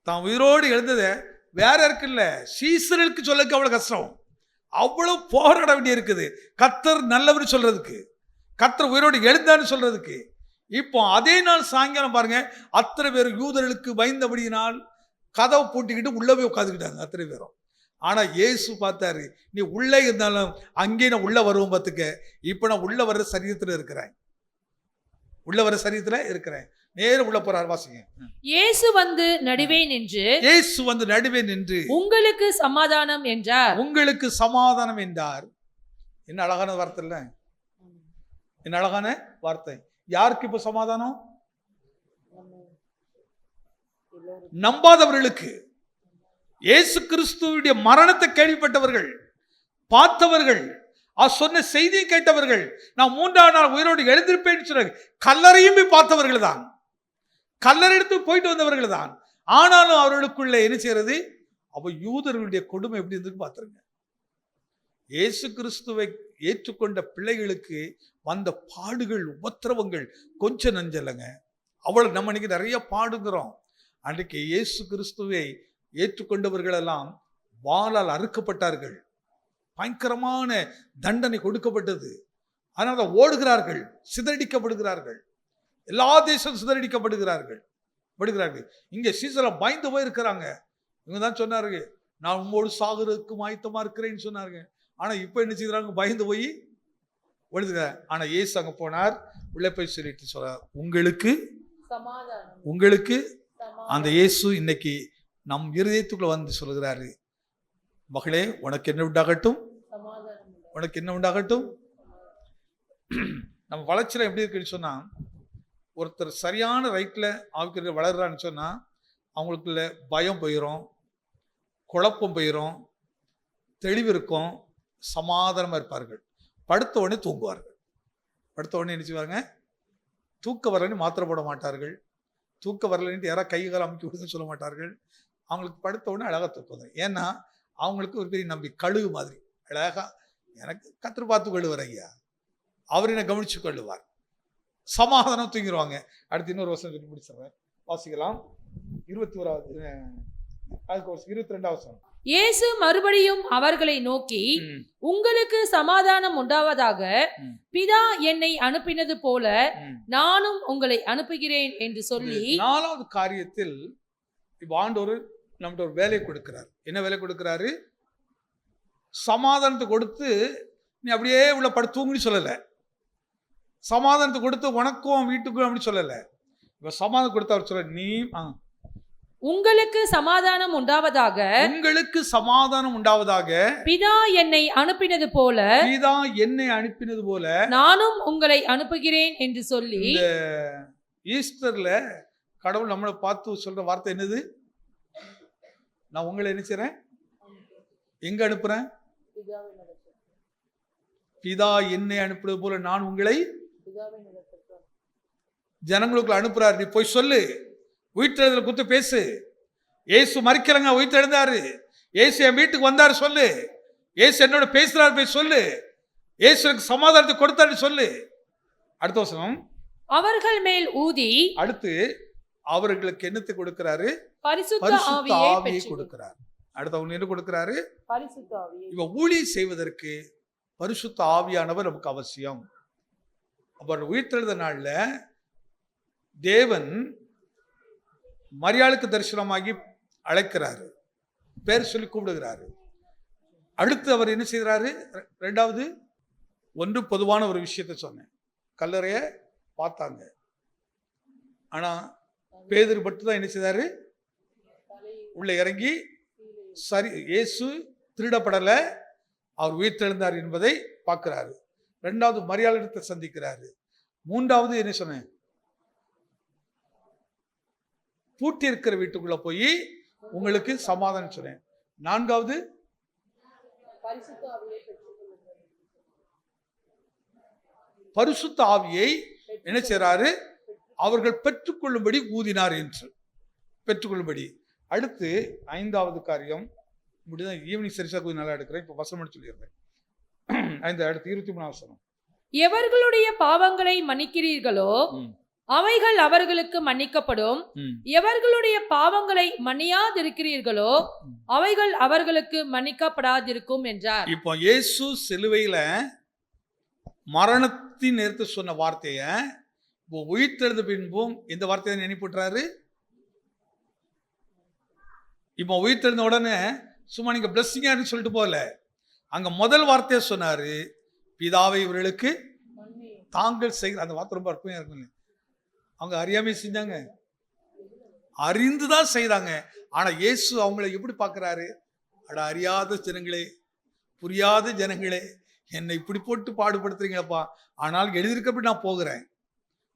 தான் உயிரோடு எழுந்தத வேற இருக்குல்ல, சீசர்களுக்கு சொல்லக்கு அவ்வளவு கஷ்டம், அவ்வளவு போராட வேண்டி இருக்குது. கர்த்தர் நல்லவர் சொல்றதுக்கு, கர்த்தர் உயிரோடு எழுந்தான்னு சொல்றதுக்கு. இப்போ அதே நாள் சாயங்காலம் பாருங்க, அத்தனை பேர் யூதர்களுக்கு பயந்தபடியினால் கதவை பூட்டிக்கிட்டு உள்ள போய் உட்காந்துக்கிட்டாங்க. அத்தனை பேரும் ஆனா இயேசு பார்த்தாரு, நீ உள்ளே இருந்தாலும் அங்கே நான் உள்ள வருவோம் பார்த்துக்க. இப்ப நான் உள்ள வர்ற சரீரத்துல இருக்கிறேன், உள்ள வர சரீரத்துல இருக்கிறேன். நேர உள்ள போறார், வாசிங்க. இயேசு வந்து நடுவே நின்று, இயேசு வந்து நடுவே நின்று உங்களுக்கு சமாதானம் என்றார். உங்களுக்கு சமாதானம் என்றார். என்ன அழகான வார்த்தை இல்ல? என்ன அழகான வார்த்தை. யாருக்கு இப்ப சமாதானம்? நம்பாதவர்களுக்கு. இயேசு கிறிஸ்துவுடைய மரணத்தை கேள்விப்பட்டவர்கள், பார்த்தவர்கள், சொன்ன செய்தியை கேட்டவர்கள், நான் 3ஆம் நாள் உயிரோடு எழுந்திருப்பேன் சொன்ன கல்லறையும் போய் பார்த்தவர்கள் தான், கல்லறை எடுத்து போயிட்டு வந்தவர்கள் தான். ஆனாலும் அவர்களுக்குள்ள என்ன செய்யறது? அப்ப யூதர்களுடைய கொடுமை எப்படி இருந்து பார்த்துருங்க. இயேசு கிறிஸ்துவை ஏற்றுக்கொண்ட பிள்ளைகளுக்கு வந்த பாடுகள், உபத்திரவங்கள் கொஞ்சம் நஞ்சலைங்க. அவ்வளவு நம்ம இன்னைக்கு நிறைய பாடுகிறோம். அன்றைக்கு இயேசு கிறிஸ்துவை ஏற்றுக்கொண்டவர்கள் எல்லாம் வாளால் அறுக்கப்பட்டார்கள், பயங்கரமான தண்டனை கொடுக்கப்பட்டது. அதனால ஓடுகிறார்கள், சிதறடிக்கப்படுகிறார்கள், எல்லா தேசம் சிதறடிக்கப்படுகிறார்கள். இங்க சீசல பயந்து போயிருக்கிறாங்க. இவங்க தான் சொன்னாரு, நான் உங்களோடு சாகுறதுக்கு ஆயத்தமா இருக்கிறேன்னு சொன்னாருங்க. ஆனா இப்ப என்ன செய்யறாங்க? பயந்து போய் ஒழுதுகிறார். ஆனா இயேசு அங்க போனார், உள்ளே போய் சொல்லிட்டு சொல்றார், உங்களுக்கு அந்த இயேசு இன்னைக்கு நம் இருதயத்துக்குள்ள வந்து சொல்கிறாரு, மகளே உனக்கு என்ன உண்டாகட்டும், உனக்கு என்ன உண்டாகட்டும். நம்ம வளர்ச்சியில எப்படி இருக்குன்னு சொன்னா, ஒருத்தர் சரியான ரைட்ல ஆவிக்குரிய வளர்றான்னு சொன்னா அவங்களுக்குள்ள பயம் போயிடும், குழப்பம் போயிடும், தெளிவு இருக்கும், சமாதானமா இருப்பார்கள். படுத்த உடனே தூங்குவார்கள். படுத்த உடனே என்ன செய்வாங்க? தூக்க வரலன்னு மாத்திரை போட மாட்டார்கள், தூக்க வரலன்ட்டு யாராவது கை கால் அமைக்க விடுதுன்னு சொல்ல மாட்டார்கள். அவங்களுக்கு படுத்த உடனே அழகா தூக்கம். ஏன்னா அவங்களுக்கு ஒரு பெரிய நம்பி கழுகு மாதிரி அழகா, எனக்கு கத்திர பார்த்து கொள்ளுவார் ஐயா, அவர் என்ன கவனிச்சு கொள்ளுவார், சமாதானம் தூங்கிடுவாங்க. அடுத்து இன்னொரு வருஷம் சொல்லி முடிச்சிடுறேன், வாசிக்கலாம். 21வது 22வது வசனம். இயேசு மறுபடியும் அவர்களை நோக்கி, உங்களுக்கு சமாதானம் உண்டாவதாக, பிதா என்னை அனுப்பினது போல நானும் உங்களை அனுப்புகிறேன் என்று சொல்லி 4வது காரியத்தில் இப்ப ஆண்டவர் நம்மகிட்ட ஒரு வேலை கொடுக்கிறார். என்ன வேலை கொடுக்கிறாரு? சமாதானத்தை கொடுத்து நீ அப்படியே உள்ள தூங்குன்னு சொல்லல, சமாதானத்தை கொடுத்து உனக்கும் வீட்டுக்கும் அப்படி சொல்லல. இப்ப சமாதானம் கொடுத்து அவர் சொல்ற, நீ உங்களுக்கு சமாதானம் உண்டாவதாக, உங்களுக்கு சமாதானம் உண்டாவதாக, பிதா என்னை அனுப்பினது போல, பிதா என்னை அனுப்பினது போல நானும் உங்களை அனுப்புகிறேன் என்று சொல்லி. இந்த ஈஸ்டர்ல கடவுள் நம்மளை பார்த்து சொல்ற வார்த்தை என்னது? நான் உங்களை என்ன செய்றேன்? எங்க அனுப்புறேன்? பிதா என்னை அனுப்புறது போல நான் உங்களை ஜனங்களுக்குள்ள அனுப்புறாரு. நீ போய் சொல்லு, உயிர்த்தெழுதல குத்து பேசு, இயேசு மரிக்கலங்க உயிர்த்தெழுந்தாரு, இயேசு என் வீட்டுக்கு வந்தாரு சொல்லு, இயேசு என்னோட பேசுறாரு போய் சொல்லு, இயேசு எனக்கு சமாதானத்தை கொடுத்தாரு சொல்லு. அடுத்த வசனம், அவர்கள் மேல் ஊதி, அடுத்து அவர்களுக்கு என்னத்தை கொடுக்கிறாரு? பரிசுத்த ஆவியை கொடுக்கிறார். அடுத்து அவங்க என்ன கொடுக்கிறாரு? பரிசுத்த ஆவியை. இவ ஊழியம் செய்வதற்கு பரிசுத்த ஆவியானவர் நமக்கு அவசியம். அவர் உயிர்த்தெழுந்த நாள்ல தேவன் மரியாளுக்கு தரிசனமாகி அழைக்கிறாரு, பேர் சொல்லி கூப்பிடுகிறாரு. அடுத்து அவர் என்ன செய்கிறாரு? 2வது ஒன்று பொதுவான ஒரு விஷயத்தை சொன்னேன், கல்லறைய பார்த்தாங்க. ஆனா பேதுரு மட்டும் தான் என்ன செய்தாரு? உள்ள இறங்கி, சரி இயேசு திருடப்படல, அவர் உயிர்த்தெழுந்தார் என்பதை பார்க்கிறாரு. 2வது மரியாளிடத்தை சந்திக்கிறாரு. 3வது என்ன சொன்னேன்? பூட்டி இருக்கிற வீட்டுக்குள்ள போய் உங்களுக்கு சமாதானம் சொன்னேன். 4வது பரிசுத்த ஆவியை என்ன செய்றாரு? அவர்கள் பெற்றுக்கொள்ளும்படி ஊதினார் என்று, பெற்றுக்கொள்ளும்படி. அடுத்து 5வது காரியம் முடிதான், ஈவினிங் சரிசா கொஞ்சம் நல்லா எடுக்கிறேன், இப்போ வசனம் சொல்லிடுறேன். 5 அடுத்து 23 வசனம். எவர்களுடைய பாவங்களை மன்னிக்கிறீர்களோ அவைகள் அவர்களுக்கு மன்னிக்கப்படும், எவர்களுடைய பாவங்களை மன்னியாதிருக்கிறீர்களோ அவைகள் அவர்களுக்கு மன்னிக்கப்படாதிருக்கும் என்றார். இப்போ இயேசு சிலுவையில மரணத்தின் நேரத்தை சொன்ன வார்த்தைய இப்போ உயிர்த்தெழுந்த பின்பும் இந்த வார்த்தையை நினைப்புறாரு. இப்போ உயிர்த்தெழுந்த உடனே சும்மா நீங்க பிளஸ்ஸிங்கான்னு சொல்லிட்டு போகல. அங்க முதல் வார்த்தையை சொன்னாரு, பிதாவை இவர்களுக்கு தாங்கள் செய்கிற. அந்த வார்த்தை ரொம்ப அற்புதமா இருக்குங்க. அவங்க அறியாமை செஞ்சாங்க, அறிந்துதான் செய்தாங்க. ஆனா இயேசு அவங்களை எப்படி பார்க்கிறாரு? அட அறியாத ஜனங்களே, புரியாத ஜனங்களே, என்னை இப்படி போட்டு பாடுபடுத்துறீங்களப்பா. ஆனால் எழுதியிருக்கப்படி நான் போகிறேன்.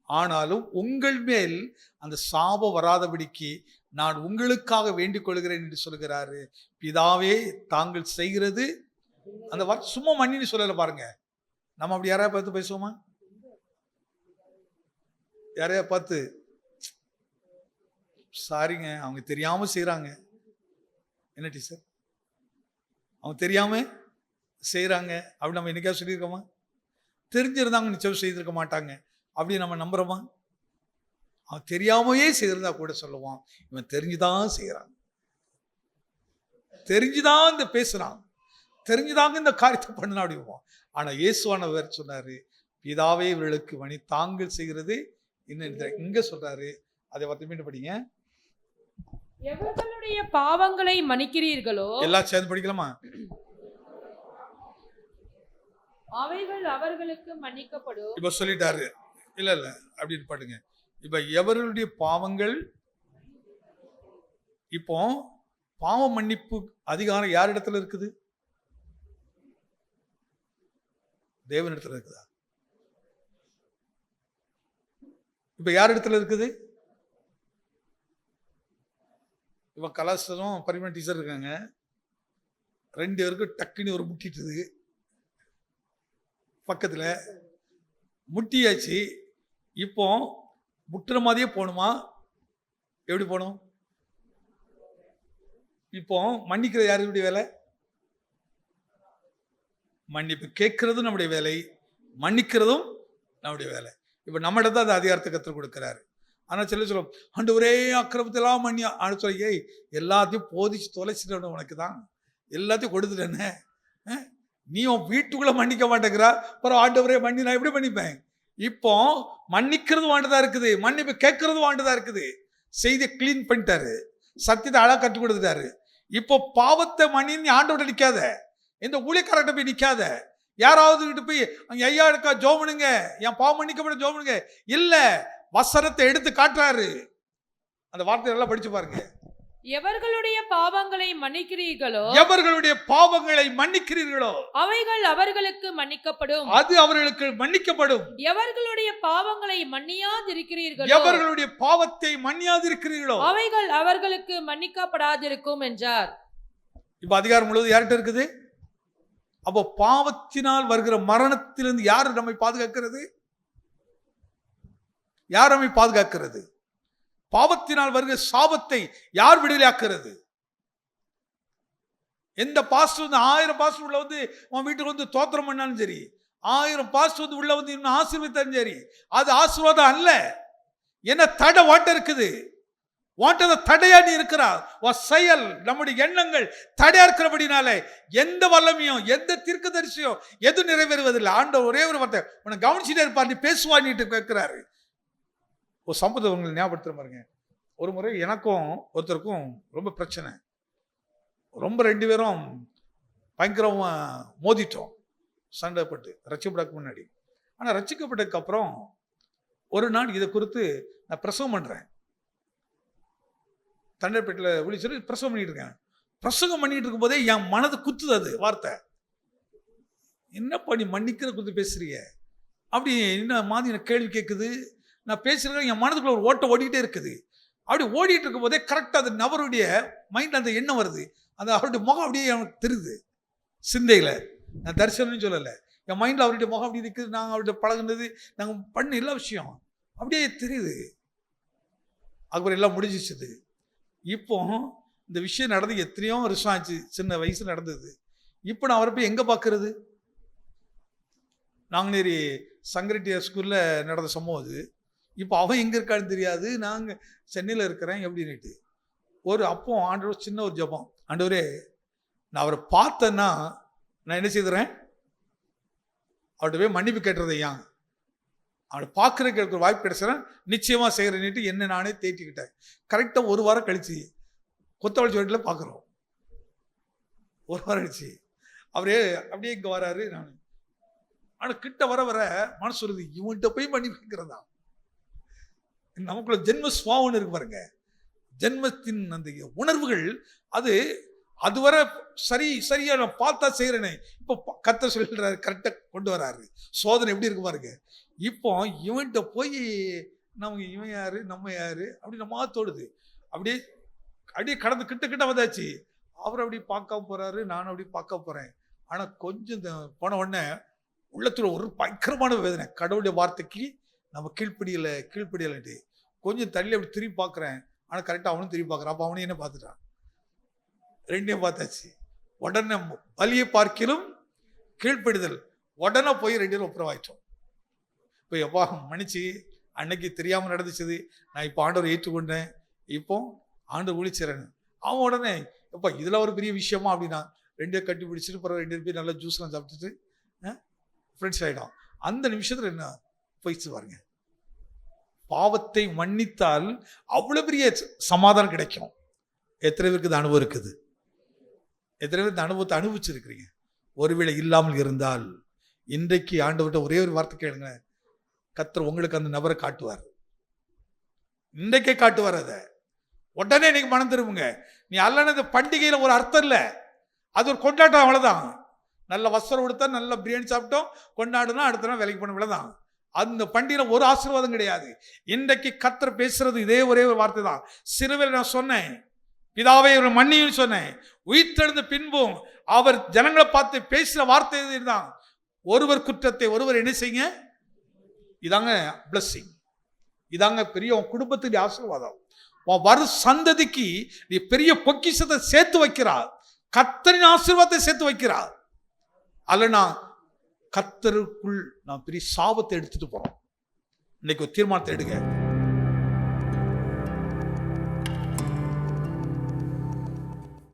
ஆனாலும் உங்கள் மேல் அந்த சாபம் வராதபடிக்கு நான் உங்களுக்காக வேண்டிக் கொள்கிறேன் என்று சொல்கிறாரு. பிதாவே தாங்கள் செய்கிறது. அந்த வார்த்தை சும்மா மன்னின்னு சொல்லல பாருங்க. நம்ம அப்படி யாரையா பார்த்து பேசுவோமா? யாரையா பார்த்து சாரிங்க அவங்க தெரியாம செய்யறாங்க. என்ன டீச்சர், அவங்க தெரியாம செய்யறாங்க அப்படி நம்ம என்னைக்காவது சொல்லியிருக்கோமா? தெரிஞ்சிருந்தாங்க நிச்சயம் செய்திருக்க மாட்டாங்க அப்படி நம்ம நம்புறோமா? அவன் தெரியாமையே செய்திருந்தா கூட சொல்லுவான், இவன் தெரிஞ்சுதான் செய்யறான், தெரிஞ்சுதான் இந்த பேசுறான், தெரிஞ்சுதாங்க இந்த காரியத்தை பண்ணணும் அப்படிவோம். ஆனா இயேசுவானவர் சொன்னாரு, பிதாவே இவர்களுக்கு மணி தாங்கள் செய்கிறது இன்னும் இங்க சொல்றாரு. அதை பத்தி மீண்டும் படிங்க. எவர்களுடைய பாவங்களை மன்னிக்கிறீர்களோ, எல்லாம் சேர்ந்து படிக்கலாமா? அவைகள் அவர்களுக்கு மன்னிக்கப்படும். இப்ப சொல்லிட்டாரு. இல்ல இல்ல அப்படின்னு பாட்டுங்க. இப்ப எவர்களுடைய பாவங்கள், இப்போ பாவ மன்னிப்பு அதிகாரம் யார் இடத்துல இருக்குது? தேவன் இடத்துல இருக்குதா? இப்ப யார் இடத்துல இருக்குது? இப்ப கலாச்சாரம் பரிமாண டீச்சர் இருக்காங்க, 2 பேருக்கு டக்குன்னு ஒரு முட்டிட்டுது, பக்கத்துல முட்டியாச்சு. இப்போ முட்டுற மாதிரியே போகணுமா? எப்படி போகணும்? இப்போ மன்னிக்கிறது யாருடைய வேலை? மன்னிப்பு கேட்கறதும் நம்முடைய வேலை, மன்னிக்கிறதும் நம்முடைய வேலை. இப்ப நம்ம இடத்த அந்த அதிகாரத்தை கற்றுக் கொடுக்கிறாரு. ஆனா சொல்லும், ஆண்டவரே அக்கிரமத்தெல்லாம் மன்னி ஆண்டு சொல்லி, ஏய் எல்லாத்தையும் போதிச்சு தொலைச்சிட்டு உனக்கு தான் எல்லாத்தையும் கொடுத்துட்டேன்னு நீ உன் வீட்டுக்குள்ள மன்னிக்க மாட்டேங்கிறா. அப்புறம் ஆண்டவரே மன்னி நான் எப்படி மன்னிப்பேன்? இப்போ மன்னிக்கிறது வாண்டதா இருக்குது, மன்னிப்பு கேட்கறது வாண்டதா இருக்குது. செய்தியை கிளீன் பண்ணிட்டாரு, சத்தியத்தை அழகா கற்றுக் கொடுத்துட்டாரு. இப்போ பாவத்தை மன்னின்னு ஆண்டவர்கிட்ட நிக்காத, இந்த ஊழியக்காரர்கிட்ட போய் நிக்காத, யாராவது கிட்ட போய் அங்க ஐயா இருக்கா ஜோம் பண்ணுங்க, என் பாவம் மன்னிக்கப்பட ஜோம் பண்ணுங்க. இல்ல, வசனத்தை எடுத்து காட்டுறாரு. அந்த வார்த்தை எல்லாம் படிச்சு பாருங்க. எவர்களுடைய பாவங்களை மன்னிக்கிறீர்களோ, எவர்களுடைய பாவங்களை மன்னிக்கிறீர்களோ அவைகள் அவர்களுக்கு மன்னிக்கப்படும். அது அவர்களுக்கு மன்னிக்கப்படும். எவர்களுடைய பாவங்களை மன்னியாதிருக்கிறீர்களோ, எவர்களுடைய பாவத்தை மன்னியாதிருக்கிறீர்களோ அவைகள் அவர்களுக்கு மன்னிக்கப்படாதிருக்கும் என்றார். இப்ப அதிகாரம் முழுவதும் யார்கிட்ட இருக்குது? அப்போ பாவத்தினால் வருகிற மரணத்திலிருந்து யார் நம்மை பாதுகாக்கிறது? யார் நம்மை பாதுகாக்கிறது? பாவத்தினால் வருகிற சாபத்தை யார் விடுதலையாக்குறது? எந்த பாஸ்டர் வந்து 1000 பாஸ்டர் உள்ள வந்து உன் வீட்டுக்கு வந்து தோத்திரம் பண்ணாலும் சரி, 1000 பாஸ்டர் வந்து உள்ள வந்து இன்னும் ஆசீர்வதித்தாலும் சரி, அது ஆசீர்வாதம் அல்ல. என்ன தடை வாட்ட இருக்குது? வாட்டத தடையா நீ இருக்கிறார். செயல், நம்முடைய எண்ணங்கள் தடையா இருக்கிறபடினாலே எந்த வல்லமையும் எந்த தீர்க்கதரிசியும் எது நிறைவேறுவதில்லை. ஆண்டவர் ஒரே ஒரு வார்த்தை, உன்னை கவனிச்சுட்டே இருப்பார், நீ பேசுவான்ட்டு கேட்கிறாரு. ஒரு சம்பவத்தை உங்களுக்கு ஞாபகப்படுத்துற பாருங்க. ஒரு முறை எனக்கும் ஒருத்தருக்கும் ரொம்ப பிரச்சனை, ரொம்ப 2 பேரும் பயங்கரமா மோதிட்டோம், சண்டைப்பட்டு ரட்சிக்கப்படக்கு முன்னாடி. ஆனால் ரட்சிக்கப்பட்டதுக்கு அப்புறம் ஒரு நாள் இதை குறித்து நான் பிரசவம் பண்றேன். தண்டைப்பேட்டில் விழிச்சு பிரசவம் பண்ணிட்டு இருக்கேன். பிரசங்கம் பண்ணிட்டு இருக்கும் போதே என் மனது குத்துது அது வார்த்தை. என்னப்பா நீ மன்னிக்கிற குறித்து பேசுறீங்க அப்படி என்ன மாதிரி எனக்கு கேள்வி கேட்குது. நான் பேசுறேன், என் மனதுக்குள்ள ஒரு ஓட்ட ஓடிக்கிட்டே இருக்குது. அப்படி ஓடிட்டு இருக்கும் போதே கரெக்டாக அது நபருடைய மைண்ட் அந்த எண்ணம் வருது. அந்த அவருடைய முகம் அப்படியே எனக்கு தெரியுது சிந்தையில். நான் தரிசனம்னு சொல்லலை, என் மைண்டில் அவருடைய முகம் அப்படி இருக்குது. நாங்கள் அவருடைய பழகுனது, நாங்கள் பண்ண எல்லா விஷயம் அப்படியே தெரியுது. அதுக்கப்புறம் எல்லாம் முடிஞ்சிச்சுது. இப்போ இந்த விஷயம் நடந்து எத்தனையோ வருஷம் ஆச்சு, சின்ன வயசு நடந்தது. இப்போ நான் அவரை போய் எங்கே பார்க்கறது? நாங்குநேரி சங்கரட்டியார் ஸ்கூலில் நடந்த சம்பவம் அது. இப்போ அவன் எங்கே இருக்கான்னு தெரியாது, நாங்கள் சென்னையில் இருக்கிறேன் எப்படின்னுட்டு. ஒரு அப்போ ஆண்டவர் சின்ன ஒரு ஜபம், ஆண்டவரே நான் அவரை பார்த்தேன்னா நான் என்ன செய்கிறேன்? அவர்கிட்ட போய் மன்னிப்பு கேட்டுறது. ஏன் அவனை பார்க்குறதுக்கு எனக்கு ஒரு வாய்ப்பு கிடைச்சேன், நிச்சயமாக செய்கிறேன்னுட்டு என்ன நானே தேட்டிக்கிட்டேன். கரெக்டாக 1 வாரம் கழிச்சு கொத்தவளச்சி வீட்டில் பார்க்குறோம். ஒரு வாரம் ஆயிடுச்சு. அவரே அப்படியே இங்கே வராரு. நான் ஆனால் கிட்ட வர வர மனசு சொல்லுது, இவன்கிட்ட போய் மன்னிப்பு கேட்கிறதா. நமக்குள்ள ஜென்ம சுவாவம் இருக்கு பாருங்க. ஜென்மத்தின் அந்த உணர்வுகள் அதுவரை சரியா நான் பார்த்தா செய்யறேனே. இப்போ கர்த்தர் சொல்றாரு, கரெக்டா கொண்டு வராரு. சோதனை எப்படி இருக்கு பாருங்க. இப்போ இவன்கிட்ட போய் நமக்கு இவன் யாரு நம்ம யாரு அப்படி நம்ம தோடுது. அப்படியே அப்படியே கடந்து கிட்ட வந்தாச்சு. அவர் அப்படி பார்க்க போறாரு, நானும் அப்படி பார்க்க போறேன். ஆனா கொஞ்சம் போன உடனே உள்ளத்துல ஒரு பயங்கரமான வேதனை. கடவுளுடைய வார்த்தைக்கு நம்ம கீழ்ப்படியலட்டு கொஞ்சம் தள்ளி அப்படி திரும்பி பார்க்குறேன். ஆனால் கரெக்டாக அவனும் திரும்பி பார்க்குறான். அப்போ அவனையும் என்ன பார்த்துட்டான், ரெண்டையும் பார்த்தாச்சு. உடனே பலியை பார்க்கிலும் கீழ்ப்படிதல். உடனே போய் ரெண்டு பேரும் ஒப்புரவாயிட்டோம். இப்போ எப்பா மன்னிச்சு, அன்னைக்கு தெரியாமல் நடந்துச்சுது, நான் இப்போ ஆண்டவர் ஏற்றுக்கொண்டேன், இப்போ ஆண்டவர் ஒழிச்சிறேன். அவன் உடனே எப்பா இதில் ஒரு பெரிய விஷயமா அப்படின்னா ரெண்டே கட்டி பிடிச்சிட்டு பிறகு ரெண்டு பேர் நல்லா ஜூஸ்லாம் சாப்பிட்டுட்டு ஃப்ரெண்ட்ஸ் ஆகிடும். அந்த நிமிஷத்தில் என்ன போயிடுச்சு பாருங்க. பாவத்தை மன்னித்தால் அவ்வளோ பெரிய சமாதானம் கிடைக்கும். எத்தனை பேருக்கு இந்த அனுபவம் இருக்குது? எத்தனை பேர் இந்த அனுபவத்தை அனுபவிச்சிருக்கிறீங்க? ஒருவேளை இல்லாமல் இருந்தால் இன்றைக்கு ஆண்டவர்கிட்ட ஒரே ஒரு வார்த்தை கேளுங்க, கர்த்தர் உங்களுக்கு அந்த நபரை காட்டுவார். இன்றைக்கே காட்டுவார். அதை உடனே நீங்க மனம் திரும்புங்க. நீ அல்லது இந்த பண்டிகையில் ஒரு அர்த்தம் இல்லை, அது ஒரு கொண்டாட்டம், அவ்வளோதான். நல்ல வஸ்திரம் கொடுத்தா, நல்ல பிரியாணி சாப்பிட்டோம், கொண்டாடுனா அடுத்த நாள் வேலைக்கு போன இவ்வளோதான். அந்த பண்டிகையில் ஒரு ஆசீர்வாதம் கிடையாது. இன்றைக்கு கர்த்தர் பேசுறது இதே ஒரே ஒரு வார்த்தை தான். சிறுவையில் நான் சொன்னேன், பிதாவை ஒரு மன்னியும் சொன்னேன். உயிர்த்தெழுந்த பின்பும் அவர் ஜனங்களை பார்த்து பேசுற வார்த்தை தான், ஒருவர் குற்றத்தை ஒருவர் என்ன செய்யுங்க. இதாங்க பிளஸ்ஸிங். இதாங்க பெரிய உன் குடும்பத்துடைய ஆசீர்வாதம். வரும் சந்ததிக்கு நீ பெரிய பொக்கிஷத்தை சேர்த்து வைக்கிறார். கர்த்தரின் ஆசீர்வாதத்தை சேர்த்து வைக்கிறார். அல்லனா கர்த்தருக்குள் நான் பெரிய சாபத்தை எடுத்துட்டு போறோம். இன்னைக்கு ஒரு தீர்மானத்தை எடுங்க.